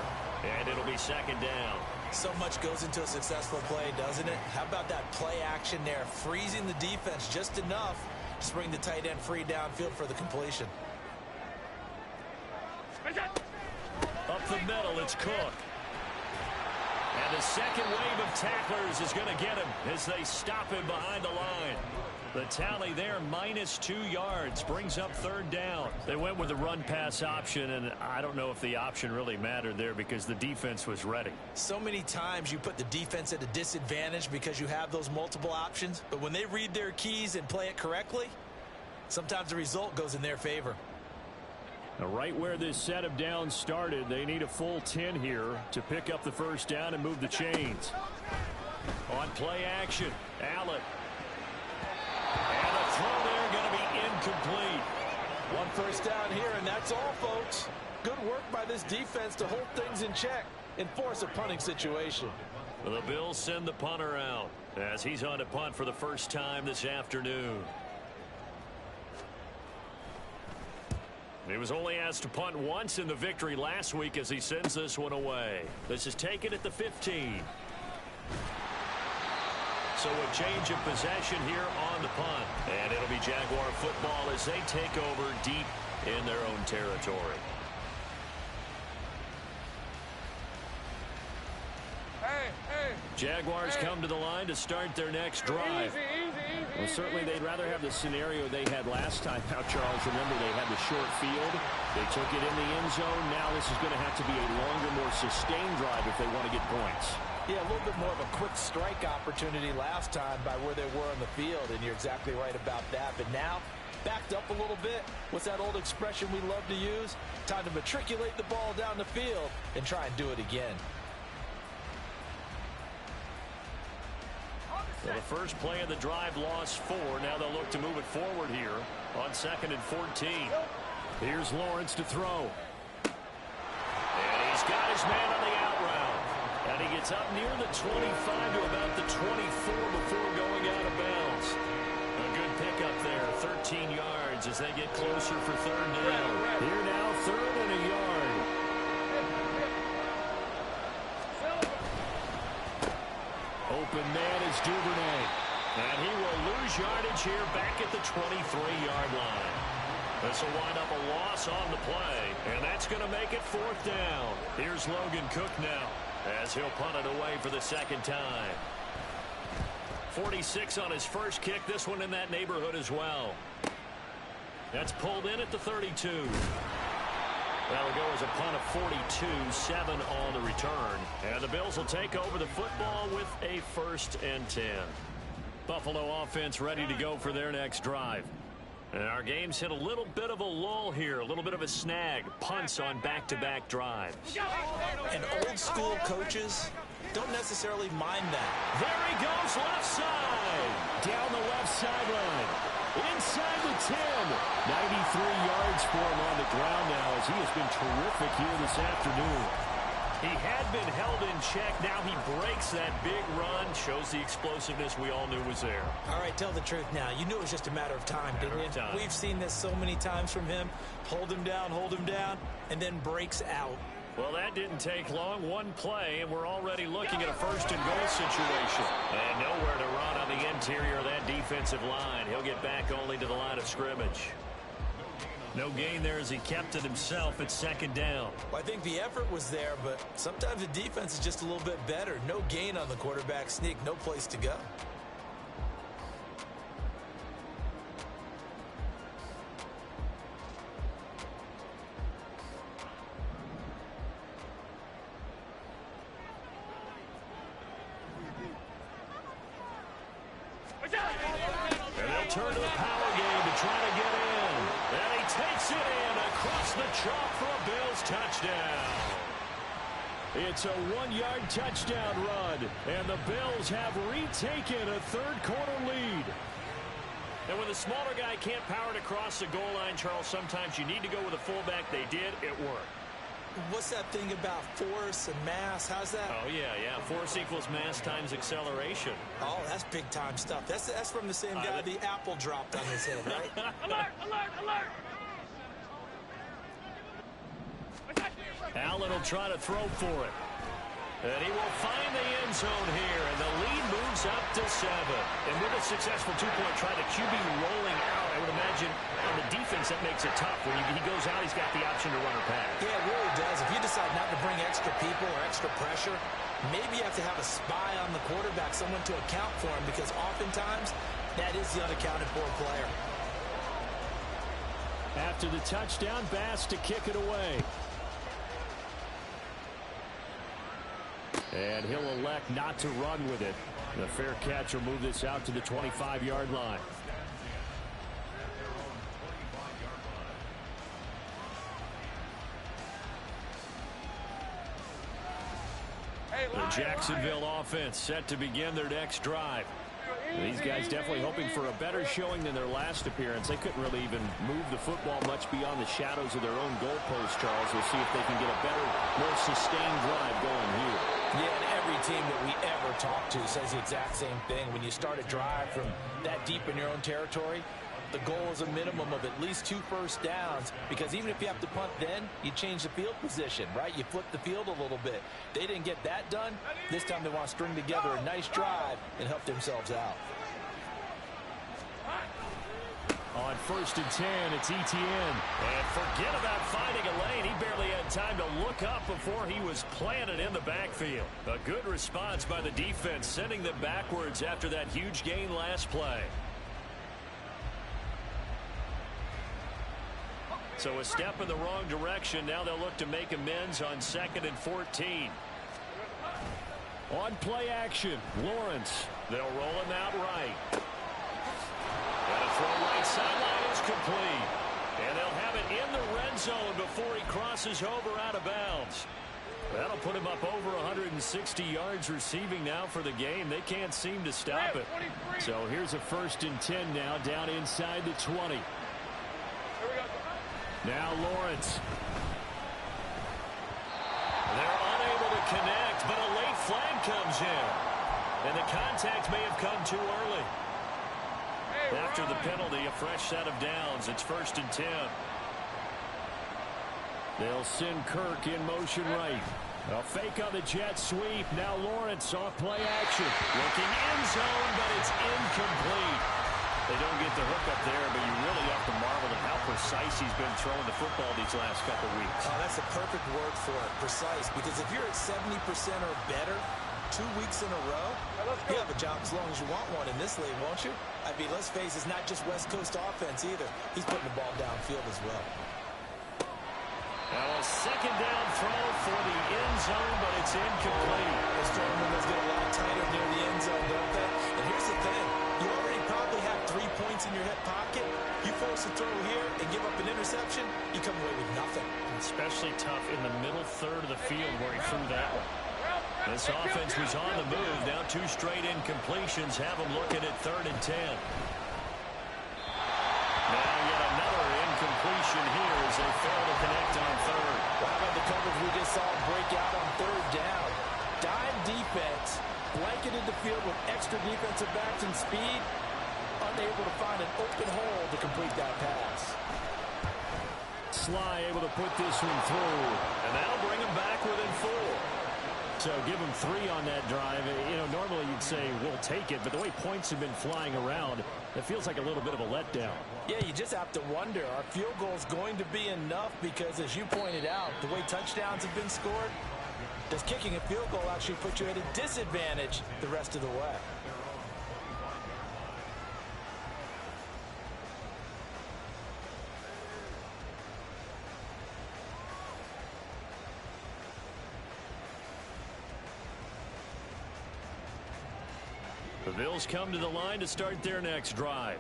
And it'll be second down. So much goes into a successful play, doesn't it? How about that play action there? Freezing the defense just enough to bring the tight end free downfield for the completion. Up the middle, it's Cook. And the second wave of tacklers is going to get him as they stop him behind the line. The tally there, -2 yards, brings up third down. They went with the run-pass option, and I don't know if the option really mattered there because the defense was ready. So many times you put the defense at a disadvantage because you have those multiple options, but when they read their keys and play it correctly, sometimes the result goes in their favor. Now, right where this set of downs started, they need a full 10 here to pick up the first down and move the chains. On play action, Allen. And the throw there going to be incomplete. One first down here, and that's all, folks. Good work by this defense to hold things in check and force a punting situation. Well, the Bills send the punter out as he's on to punt for the first time this afternoon. He was only asked to punt once in the victory last week as he sends this one away. This is taken at the 15. So a change of possession here on the punt. And it'll be Jaguar football as they take over deep in their own territory. Jaguars come to the line to start their next drive. Well, certainly they'd rather have the scenario they had last time out, Charles. Remember, they had the short field. They took it in the end zone. Now this is going to have to be a longer, more sustained drive if they want to get points. Yeah, a little bit more of a quick strike opportunity last time by where they were on the field, and you're exactly right about that. But now, backed up a little bit. What's that old expression we love to use? Time to matriculate the ball down the field and try and do it again. So the first play of the drive lost 4. Now they'll look to move it forward here on 2nd and 14. Here's Lawrence to throw. And he's got his man on the out route. And he gets up near the 25 to about the 24 before going out of bounds. A good pickup there, 13 yards as they get closer for third down. Here now, 3rd and a yard. Open man is Duvernay. And he will lose yardage here back at the 23-yard line. This will wind up a loss on the play. And that's going to make it 4th down. Here's Logan Cook now as he'll punt it away for the second time. 46 on his first kick. This one in that neighborhood as well. That's pulled in at the 32. That'll go as a punt of 42, 7 on the return. And the Bills will take over the football with a 1st and 10. Buffalo offense ready to go for their next drive. And our game's hit a little bit of a lull here, a little bit of a snag. Punts on back-to-back drives. And old school coaches don't necessarily mind that. There he goes, left side. Down the left sideline. Inside the 10. 93 yards for him on the ground now as he has been terrific here this afternoon. He had been held in check. Now he breaks that big run. Shows the explosiveness we all knew was there. All right, tell the truth now. You knew it was just a matter of time, didn't you? We've seen this so many times from him. Hold him down, and then breaks out. Well, that didn't take long. One play, and we're already looking at a 1st and goal situation. And nowhere to run on the interior of that defensive line. He'll get back only to the line of scrimmage. No gain there as he kept it himself at 2nd down. Well, I think the effort was there, but sometimes the defense is just a little bit better. No gain on the quarterback sneak, no place to go. And they'll turn to the power game to try to get in. And he takes it in across the chalk for a Bills touchdown. It's a 1-yard touchdown run, and the Bills have retaken a third-quarter lead. And when the smaller guy can't power it across the goal line, Charles, sometimes you need to go with a fullback. They did. It worked. What's that thing about force and mass? How's that? Oh, yeah. Force equals mass times acceleration. Oh, that's big-time stuff. That's from the same guy the apple dropped on his head, right? Alert, alert, alert! Allen will try to throw for it. And he will find the end zone here, and the lead moves up to 7. And with a successful two-point try, the QB rolling out, I would imagine on the defense that makes it tough. When he goes out, he's got the option to run or pass. Yeah, it really does. If you decide not to bring extra people or extra pressure, maybe you have to have a spy on the quarterback, someone to account for him, because oftentimes that is the unaccounted for player. After the touchdown, Bass to kick it away. And he'll elect not to run with it. The fair catch will move this out to the 25-yard line. The Jacksonville offense set to begin their next drive. These guys definitely hoping for a better showing than their last appearance. They couldn't really even move the football much beyond the shadows of their own goalpost, Charles. We'll see if they can get a better, more sustained drive going here. Yeah, and every team that we ever talk to says the exact same thing. When you start a drive from that deep in your own territory, the goal is a minimum of at least 2 first downs, because even if you have to punt then, you change the field position, right? You flip the field a little bit. They didn't get that done. This time they want to string together a nice drive and help themselves out. On 1st and 10, it's Etienne. And forget about finding a lane. He barely had time to look up before he was planted in the backfield. A good response by the defense, sending them backwards after that huge gain last play. So a step in the wrong direction. Now they'll look to make amends on 2nd and 14. On play action, Lawrence. They'll roll him out right. And a throw right sideline is complete. And they'll have it in the red zone before he crosses over out of bounds. That'll put him up over 160 yards receiving now for the game. They can't seem to stop it. So here's a 1st and 10 now down inside the 20. Now Lawrence. They're unable to connect, but a late flag comes in. And the contact may have come too early. After the penalty, a fresh set of downs. It's 1st and 10. They'll send Kirk in motion right. A fake on the jet sweep. Now Lawrence off play action. Looking end zone, but it's incomplete. They don't get the hook up there, but you really have to marvel at how precise he's been throwing the football these last couple weeks. Oh, that's a perfect word for it, precise. Because if you're at 70% or better 2 weeks in a row, you have a job as long as you want one in this league, won't you? I mean, let's face it, it's not just West Coast offense either. He's putting the ball downfield as well. Now a 2nd down throw for the end zone, but it's incomplete. Those throwing windows get a lot tighter near the end zone, don't they? And here's the thing. You already probably have 3 points in your hip pocket. You force a throw here and give up an interception, you come away with nothing. Especially tough in the middle third of the field where he threw that one. This offense was on the move. Now 2 straight incompletions have them looking at 3rd and 10. Now yet another incompletion here as they fail to connect on 3rd. Well, how about the coverage we just saw break out on 3rd down? Dime defense, blanketed the field with extra defensive backs and speed, unable to find an open hole to complete that pass. Sly able to put this one through, and that'll bring him back within 4. So give him 3 on that drive. You know, normally you'd say we'll take it, but the way points have been flying around, it feels like a little bit of a letdown. Yeah, you just have to wonder, are field goals going to be enough? Because as you pointed out, the way touchdowns have been scored, does kicking a field goal actually put you at a disadvantage the rest of the way? The Bills come to the line to start their next drive.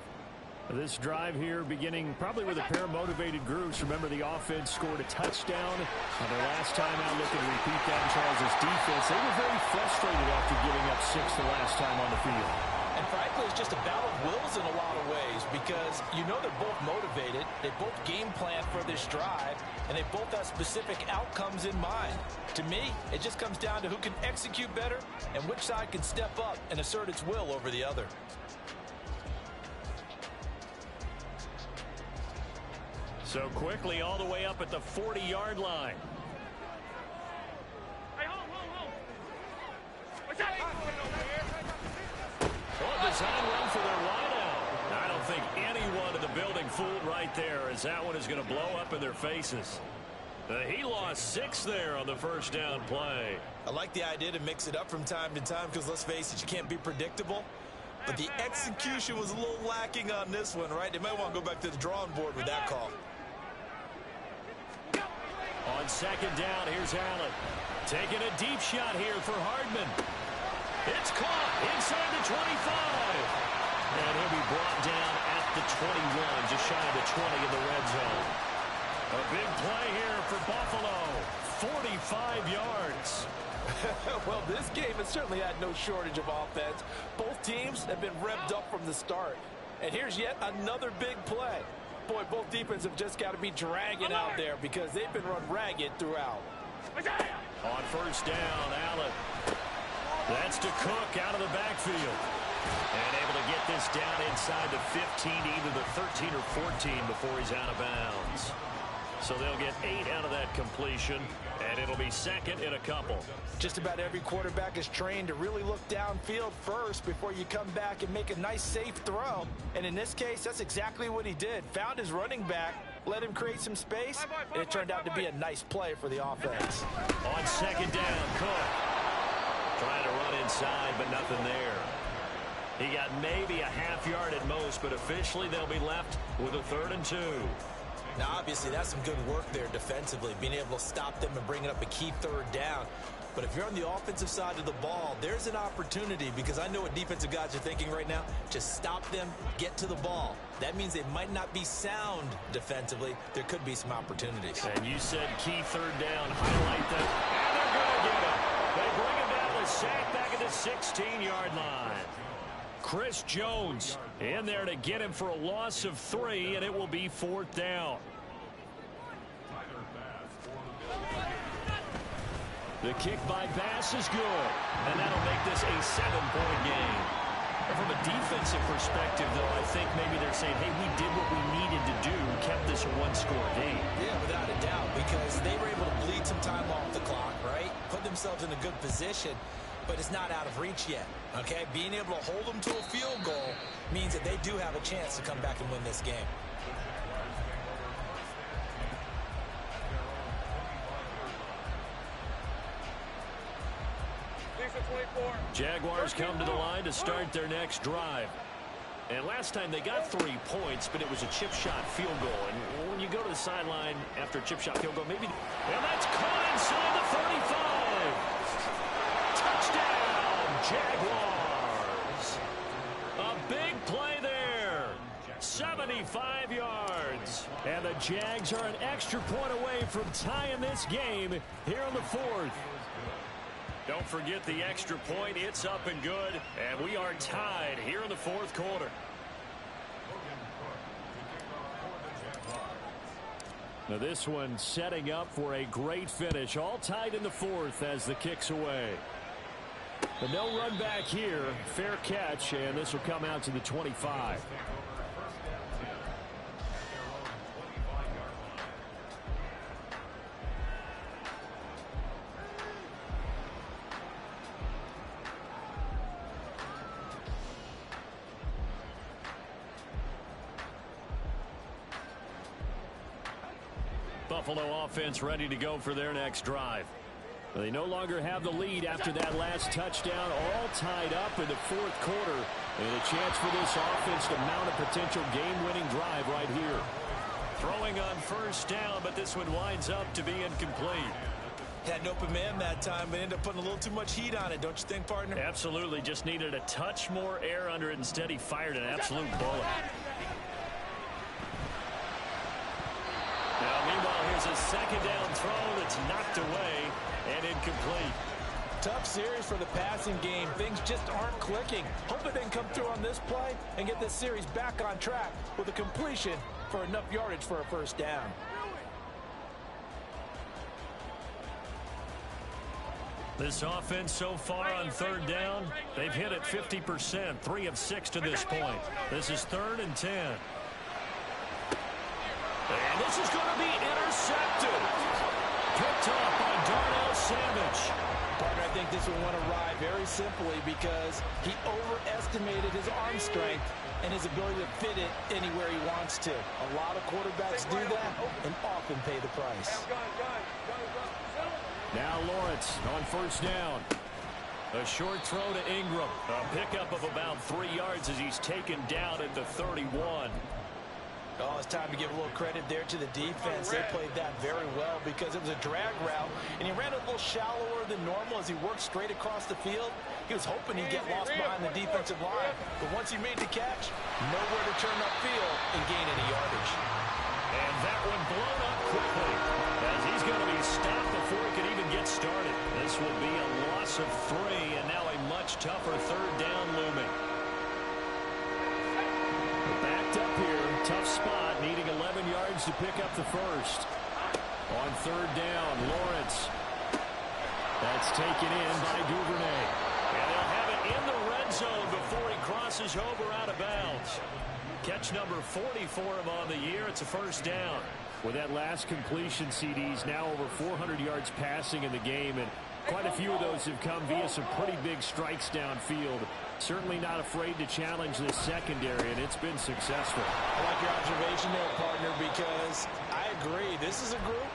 This drive here beginning probably with a pair of motivated groups. Remember, the offense scored a touchdown on their last time out. Look and repeat that in Charles' defense. They were very frustrated after giving up 6 the last time on the field. And frankly, it's just a battle of wills in a lot of ways because you know they're both motivated. They both game plan for this drive, and they both have specific outcomes in mind. To me, it just comes down to who can execute better and which side can step up and assert its will over the other. So quickly all the way up at the 40-yard line. Hey, hold. What's that? Well, design run for their wideout. I don't think anyone in the building fooled right there, as that one is going to blow up in their faces. He lost 6 there on the first down play. I like the idea to mix it up from time to time because, let's face it, you can't be predictable. But the execution was a little lacking on this one, right? They might want to go back to the drawing board with that call. On second down, here's Allen. Taking a deep shot here for Hardman. It's caught inside the 25. And he'll be brought down at the 21, just shy of the 20 in the red zone. A big play here for Buffalo. 45 yards. Well, this game has certainly had no shortage of offense. Both teams have been revved up from the start. And here's yet another big play. Boy, both defenses have just got to be dragging out there because they've been run ragged throughout. On first down, Allen. That's to Cook out of the backfield. And able to get this down inside the 15, either the 13 or 14 before he's out of bounds. So they'll get 8 out of that completion, and it'll be second in a couple. Just about every quarterback is trained to really look downfield first before you come back and make a nice, safe throw. And in this case, that's exactly what he did. Found his running back, let him create some space, and it turned out to be a nice play for the offense. On second down, Cook. Trying to run inside, but nothing there. He got maybe a half yard at most, but officially they'll be left with a 3rd and 2. Now, obviously, that's some good work there defensively, being able to stop them and bringing up a key 3rd down. But if you're on the offensive side of the ball, there's an opportunity because I know what defensive guys are thinking right now. Just stop them, get to the ball. That means they might not be sound defensively. There could be some opportunities. And you said key 3rd down, highlight them, and they're going to get it. They bring him down with sack back at the 16-yard line. Chris Jones in there to get him for a loss of 3, and it will be 4th down. The kick by Bass is good, and that'll make this a 7-point game. And from a defensive perspective, though, I think maybe they're saying, hey, we did what we needed to do, kept this a 1-score game. Yeah, without a doubt, because they were able to bleed some time off the clock, right? Put themselves in a good position, but it's not out of reach yet, okay? Being able to hold them to a field goal means that they do have a chance to come back and win this game. Jaguars come to the line to start their next drive. And last time they got 3 points, but it was a chip shot field goal. And when you go to the sideline after a chip shot field goal, maybe... And that's caught inside the 35. Touchdown, Jaguars. A big play there. 75 yards. And the Jags are an extra point away from tying this game here in the 4th. Don't forget the extra point. It's up and good. And we are tied here in the 4th quarter. Now this one setting up for a great finish. All tied in the 4th as the kick's away. But no run back here. Fair catch, and this will come out to the 25. Buffalo offense ready to go for their next drive. They no longer have the lead after that last touchdown, all tied up in the 4th quarter. And a chance for this offense to mount a potential game-winning drive right here. Throwing on first down, but this one winds up to be incomplete. Had an open man that time, but ended up putting a little too much heat on it, don't you think, partner? Absolutely. Just needed a touch more air under it. Instead, he fired an absolute bullet. second down throw that's knocked away and incomplete. Tough series for the passing game. Things just aren't clicking. Hoping they can come through on this play and get this series back on track with a completion for enough yardage for a first down. This offense so far on third down, they've hit it 50%, 3 of 6 to this point. This is 3rd and 10. And this is going to be intercepted. Picked off by Darnell Savage. Partner, I think this will want to ride very simply because he overestimated his arm strength and his ability to fit it anywhere he wants to. A lot of quarterbacks do that and often pay the price. Now Lawrence on first down. A short throw to Ingram. A pickup of about 3 yards as he's taken down at the 31. Oh, it's time to give a little credit there to the defense. They played that very well because it was a drag route, and he ran a little shallower than normal as he worked straight across the field. He was hoping he'd get lost behind the defensive line, but once he made the catch, nowhere to turn upfield and gain any yardage. And that one blown up quickly as he's going to be stopped before he can even get started. This will be a loss of 3, and now a much tougher third down looming. Backed up here, tough spot, needing 11 yards to pick up the first. On third down, Lawrence. That's taken in by Duvernay. And they'll have it in the red zone before he crosses over out of bounds. Catch number 40 for him on the year. It's a first down. With that last completion, CD's now over 400 yards passing in the game, and quite a few of those have come via some pretty big strikes downfield. Certainly not afraid to challenge this secondary, and it's been successful. I like your observation there, partner, because I agree. This is a group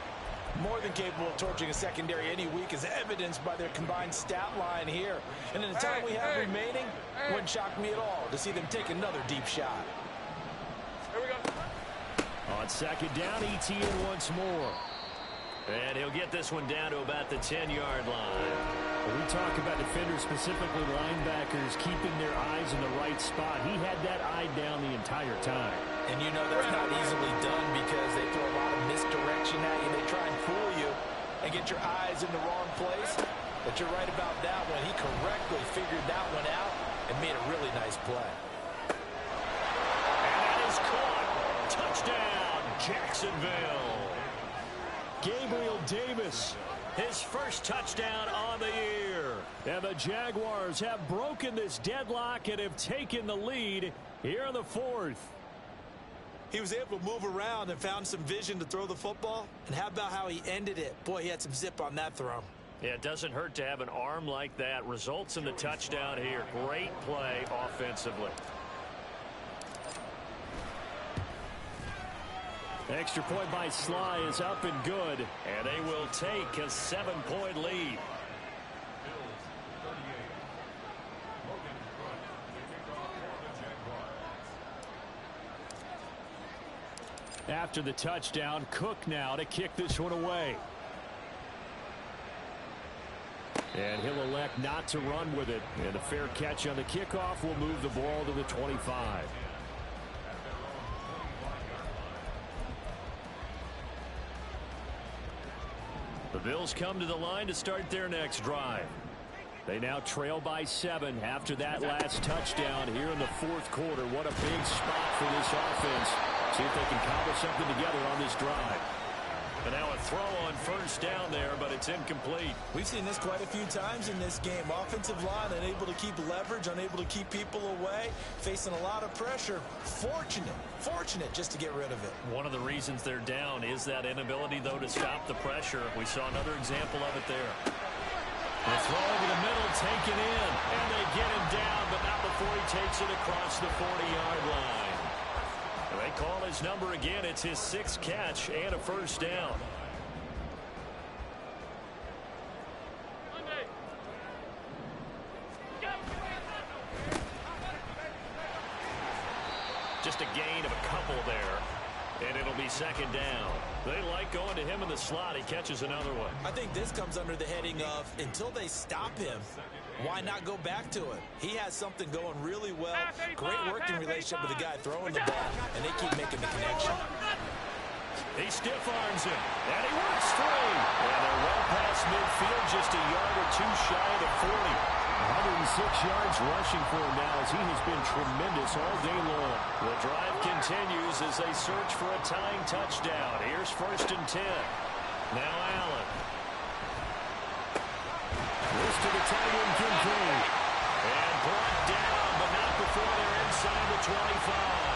more than capable of torching a secondary any week, as evidenced by their combined stat line here. And in the time we have remaining, wouldn't shock me at all to see them take another deep shot. Here we go. On second down, ETN once more. And he'll get this one down to about the 10-yard line. When we talk about defenders, specifically linebackers, keeping their eyes in the right spot, he had that eye down the entire time. And you know that's not easily done because they throw a lot of misdirection at you. They try and fool you and get your eyes in the wrong place. But you're right about that one. He correctly figured that one out and made a really nice play. And that is caught. Touchdown, Jacksonville. Gabriel Davis, His first touchdown on the year. and the Jaguars have broken this deadlock and have taken the lead here in the 4th. He was able to move around and found some vision to throw the football. And how about how he ended it? Boy, he had some zip on that throw. Yeah, it doesn't hurt to have an arm like that. Results in the touchdown here. Great play offensively. Extra point by Sly is up and good. And they will take a 7-point lead. After the touchdown, Cook now to kick this one away. And he'll elect not to run with it. And a fair catch on the kickoff will move the ball to the 25. The Bills come to the line to start their next drive. They now trail by 7 after that last touchdown here in the 4th quarter. What a big spot for this offense. See if they can cobble something together on this drive. And now a throw on first down there, but it's incomplete. We've seen this quite a few times in this game. Offensive line unable to keep leverage, unable to keep people away, facing a lot of pressure. Fortunate just to get rid of it. One of the reasons they're down is that inability, though, to stop the pressure. We saw another example of it there. The throw over the middle, taken in, and they get him down, but not before he takes it across the 40-yard line. They call his number again. It's his 6th catch and a first down. Just a gain of a couple there, and it'll be second down. They like going to him in the slot. He catches another one. I think this comes under the heading of until they stop him, why not go back to it? He has something going really well. Great working relationship with the guy throwing the ball, and they keep making the connection. He stiff arms him, and he works free. And they're well past midfield, just a yard or two shy of the 40. 106 yards rushing for him now, as he has been tremendous all day long. The drive continues as they search for a tying touchdown. Here's 1st and 10. Now Allen. This to the tight end, Kincaid. And brought down, but not before they're inside the 25.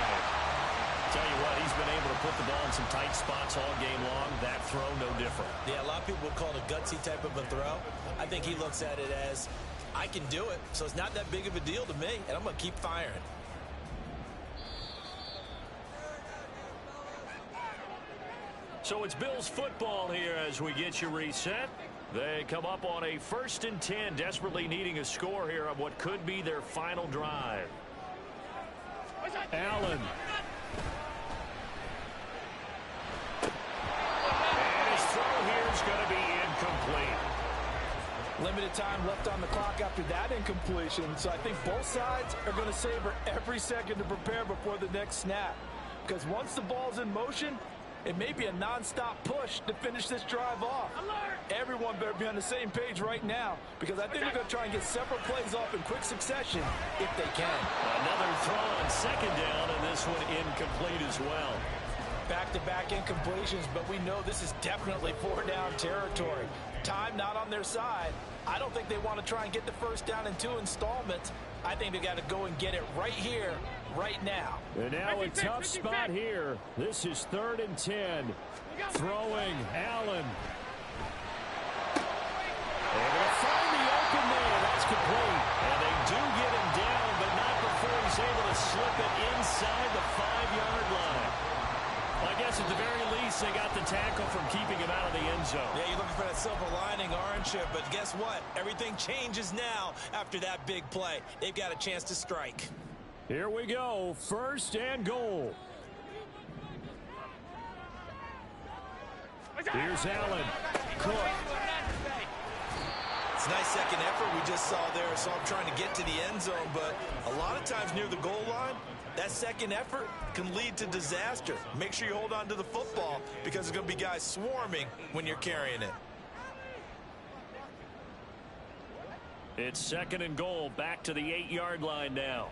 Tell you what, he's been able to put the ball in some tight spots all game long. That throw, no different. Yeah, a lot of people would call it a gutsy type of a throw. I think he looks at it as, I can do it, so it's not that big of a deal to me, and I'm going to keep firing. So it's Bills football here as we get you reset. They come up on a 1st and 10, desperately needing a score here on what could be their final drive. Allen. And his throw here is going to be incomplete. Limited time left on the clock after that incompletion, so I think both sides are going to savor every second to prepare before the next snap. Because once the ball's in motion, it may be a non-stop push to finish this drive off. Everyone better be on the same page right now, because I think they're going to try and get several plays off in quick succession if they can. Another throw on 2nd down, and this one incomplete as well. Back-to-back incompletions, but we know this is definitely 4-down territory. Time not on their side. I don't think they want to try and get the 1st down in 2 installments. I think they got to go and get it right here, right now. And now a tough spot here. This is 3rd and 10. Throwing, Allen. They're going to find the open man. That's complete. And they do get him down, but not before he's able to slip it inside the 5-yard line. Well, I guess at the very least, they got the tackle from keeping him out of the end zone. Yeah, you're looking for that silver lining, aren't you? But guess what? Everything changes now after that big play. They've got a chance to strike. Here we go. 1st and goal. Here's Allen. Cook. It's a nice second effort we just saw there, so I'm trying to get to the end zone, but a lot of times near the goal line, that second effort can lead to disaster. Make sure you hold on to the football, because there's going to be guys swarming when you're carrying it. It's 2nd and goal, back to the 8-yard line now.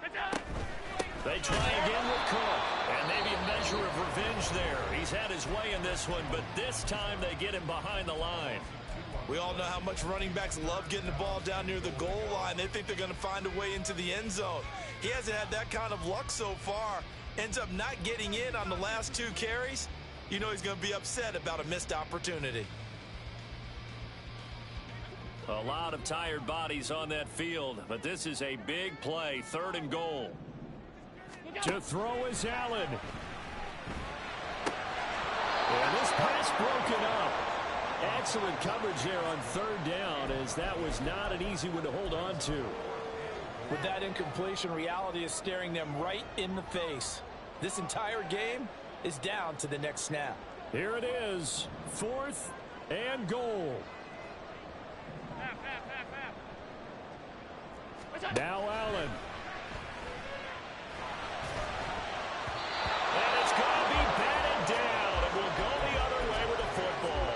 They try again with Cook, and maybe a measure of revenge there. He's had his way in this one, but this time they get him behind the line. We all know how much running backs love getting the ball down near the goal line. They think they're going to find a way into the end zone. He hasn't had that kind of luck so far. Ends up not getting in on the last 2 carries. You know he's going to be upset about a missed opportunity. A lot of tired bodies on that field, but this is a big play, 3rd and goal. To throw is Allen. And this pass broken up. Excellent coverage there on 3rd down, as that was not an easy one to hold on to. With that incompletion, reality is staring them right in the face. This entire game is down to the next snap. Here it is, 4th and goal. Now Allen. And it's going to be batted down. It will go the other way with the football.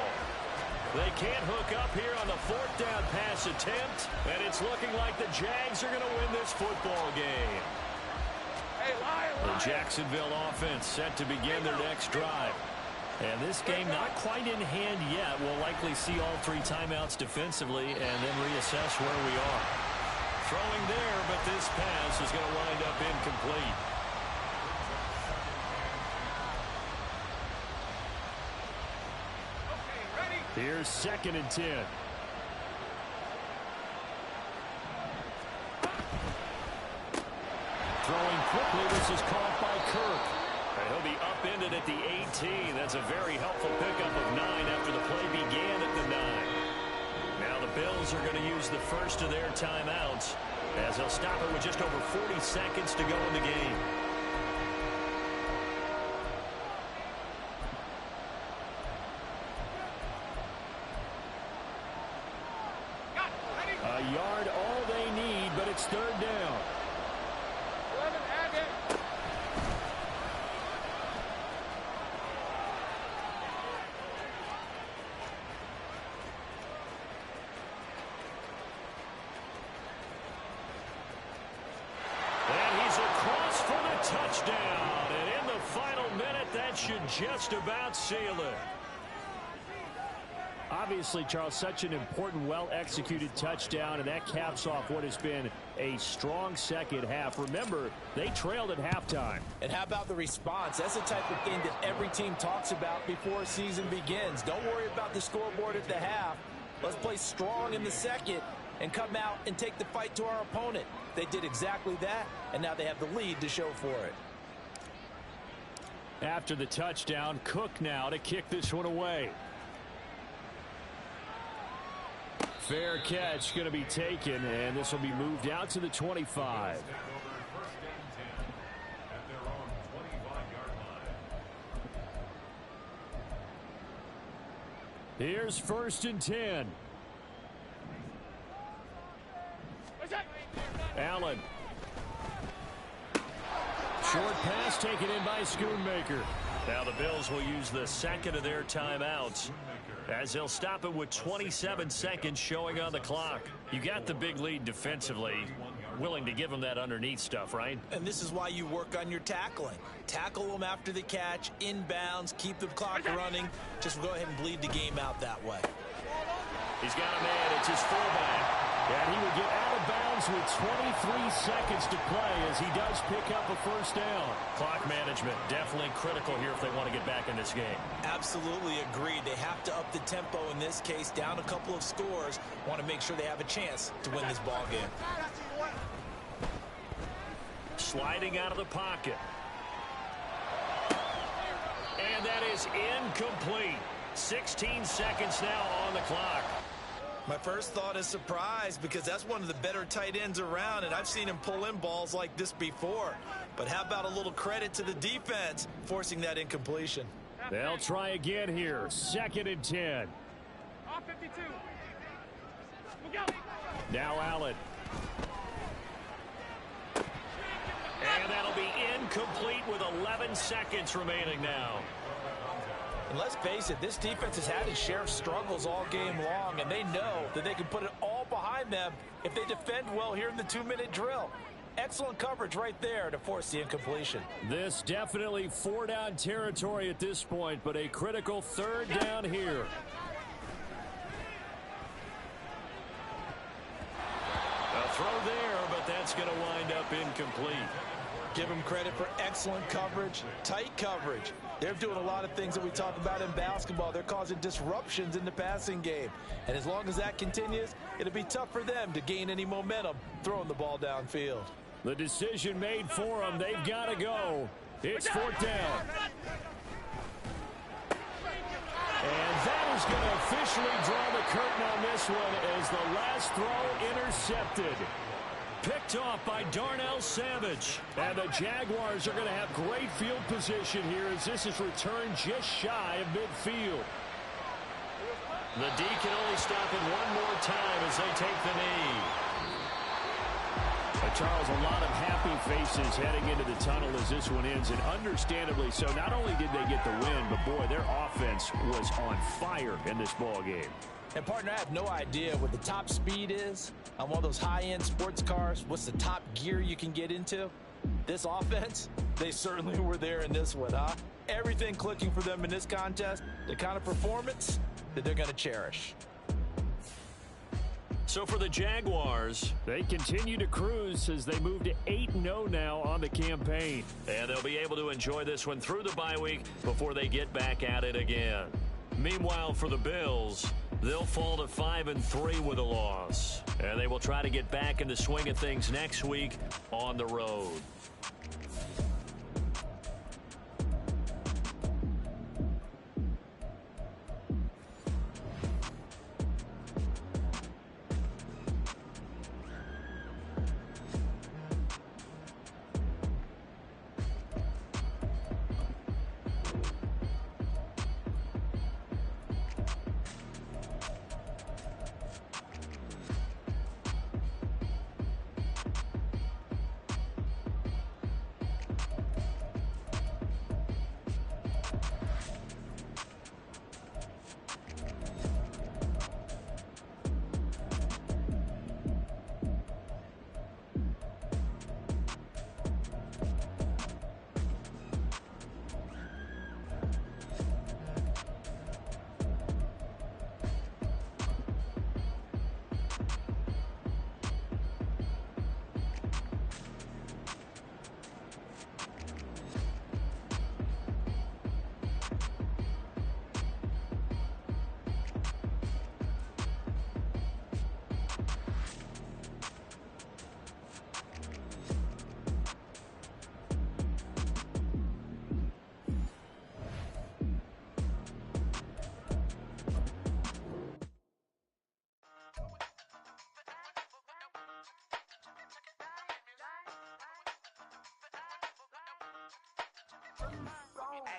They can't hook up here on the 4th down pass attempt, and it's looking like the Jags are going to win this football game. The Jacksonville offense set to begin their next drive. And this game not quite in hand yet. We'll likely see all 3 timeouts defensively and then reassess where we are. Throwing there, but this pass is going to wind up incomplete. Here's 2nd and 10. Throwing quickly, this is caught by Kirk. And he'll be upended at the 18. That's a very helpful pickup of 9 after the play began at the 9. Now the Bills are going to use the first of their timeouts, as they'll stop it with just over 40 seconds to go in the game. A yard all they need, but it's 3rd down. that should just about seal it. Obviously, Charles, such an important, well-executed touchdown, and that caps off what has been a strong second half. Remember, they trailed at halftime. And how about the response? That's the type of thing that every team talks about before a season begins. Don't worry about the scoreboard at the half. Let's play strong in the second and come out and take the fight to our opponent. They did exactly that, and now they have the lead to show for it. After the touchdown, Cook now to kick this one away. Fair catch going to be taken, and this will be moved out to the 25. Here's 1st and 10. Allen. Short pass taken in by Schoonmaker. Now the Bills will use the second of their timeouts as they'll stop it with 27 seconds showing on the clock. You got the big lead defensively. Willing to give them that underneath stuff, right? And this is why you work on your tackling. Tackle them after the catch, inbounds, keep the clock running. Just go ahead and bleed the game out that way. He's got a man. It's his fullback. And he would get out of bounds with 23 seconds to play as he does pick up a 1st down. Clock management definitely critical here if they want to get back in this game. Absolutely agreed. They have to up the tempo in this case, down a couple of scores. Want to make sure they have a chance to win this ball game. Sliding out of the pocket. And that is incomplete. 16 seconds now on the clock. My first thought is surprise because that's one of the better tight ends around, and I've seen him pull in balls like this before. But how about a little credit to the defense forcing that incompletion? They'll try again here. 2nd and 10. Off 52. Now Allen. And that'll be incomplete with 11 seconds remaining now. And let's face it, this defense has had its share of struggles all game long, and they know that they can put it all behind them if they defend well here in the 2-minute drill. Excellent coverage right there to force the incompletion. This definitely 4-down territory at this point, but a critical 3rd down here. A throw there, but that's going to wind up incomplete. Give them credit for excellent coverage, tight coverage. They're doing a lot of things that we talk about in basketball. They're causing disruptions in the passing game. And as long as that continues, it'll be tough for them to gain any momentum throwing the ball downfield. The decision made for them. They've got to go. It's 4th down. And that is going to officially draw the curtain on this one as the last throw intercepted. Picked off by Darnell Savage. And the Jaguars are going to have great field position here as this is returned just shy of midfield. The D can only stop it one more time as they take the knee. Charles, a lot of happy faces heading into the tunnel as this one ends, and understandably so. Not only did they get the win, but boy, their offense was on fire in this ball game. And partner, I have no idea what the top speed is on one of those high-end sports cars. What's the top gear you can get into? This offense, they certainly were there in this one, huh? Everything clicking for them in this contest, the kind of performance that they're going to cherish. So for the Jaguars, they continue to cruise as they move to 8-0 now on the campaign. And they'll be able to enjoy this one through the bye week before they get back at it again. Meanwhile, for the Bills, they'll fall to 5-3 with a loss. And they will try to get back in the swing of things next week on the road.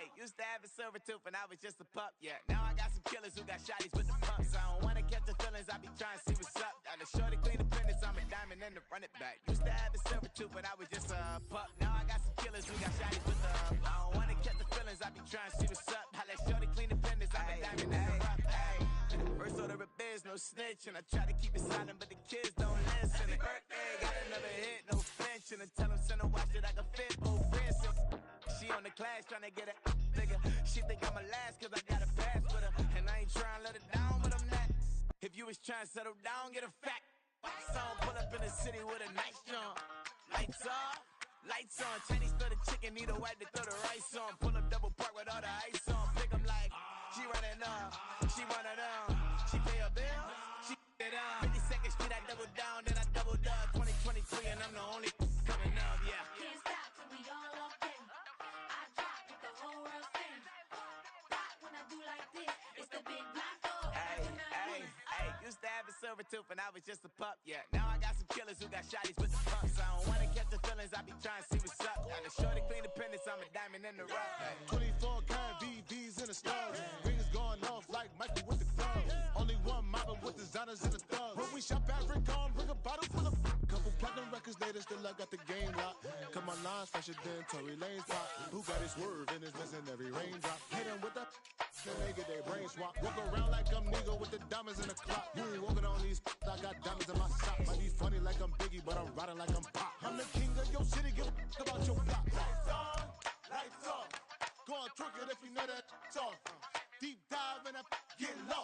Hey, used to have a silver tooth when I was just a pup, yeah. Now I got some killers who got shotties with the pumps. I don't wanna catch the feelings, I be trying to see what's up. Got a shorty clean the pendants, I'm a diamond and to run it back. Used to have a silver tooth when I was just a pup. Now I got some killers who got shotties with the I don't wanna catch the feelings, I be trying to see what's up. I let shorty clean the pendants, I'm a diamond and to run it. First order of biz, no snitch, and I try to keep it silent, but the kids don't listen. Birthday, got another hit, no flinch, and I tell them send a watch that I can fit both wrists. She on the class trying to get a nigga. She think I'm a last cause I got a pass with her. And I ain't trying to let her down, but I'm not. If you was trying to settle down, get a fact. Song pull up in the city with a nice jump. Lights off, lights on. Chinese throw the chicken, need a wipe to throw the rice on. Pull up double park with all the ice on. Pick 'em like, she running up, she one of them. She pay her bill, she it up. 52nd Street, I double down, then I doubled up. 2023 and I'm the only coming up, yeah. Can't stop till we all locked in. I drop with the whole world sing. Pop when I do like this, it's the big black dog. Hey, used to have a silver tooth when I was just a pup, yeah. Now I got some killers who got shotties with the pumps. I don't wanna catch the feelings, I be trying to see what's up. Got a shorty clean the pendants, I'm a diamond in the rough. Hey. 24 karat VVs in the stars. Rings going off like Michael with the clubs. Only one mobbing with designers in the thugs. When we shop at Rick on, bring a bottle full of couple platinum records later, still I got the game locked. Come on, lines fresher than Tory Lane's pop. Who got his swerve and is missing every raindrop? Hit them with the then they get their brain swap. Walk around like I'm nigga with the diamonds in the clock. You ain't walking on these I got diamonds in my socks. Might be funny like I'm Biggie, but I'm riding like I'm Pop. I'm the king of your city, give a about your block. Lights on, lights off. Go on, twerk it if you know that off. Deep dive and I get lost.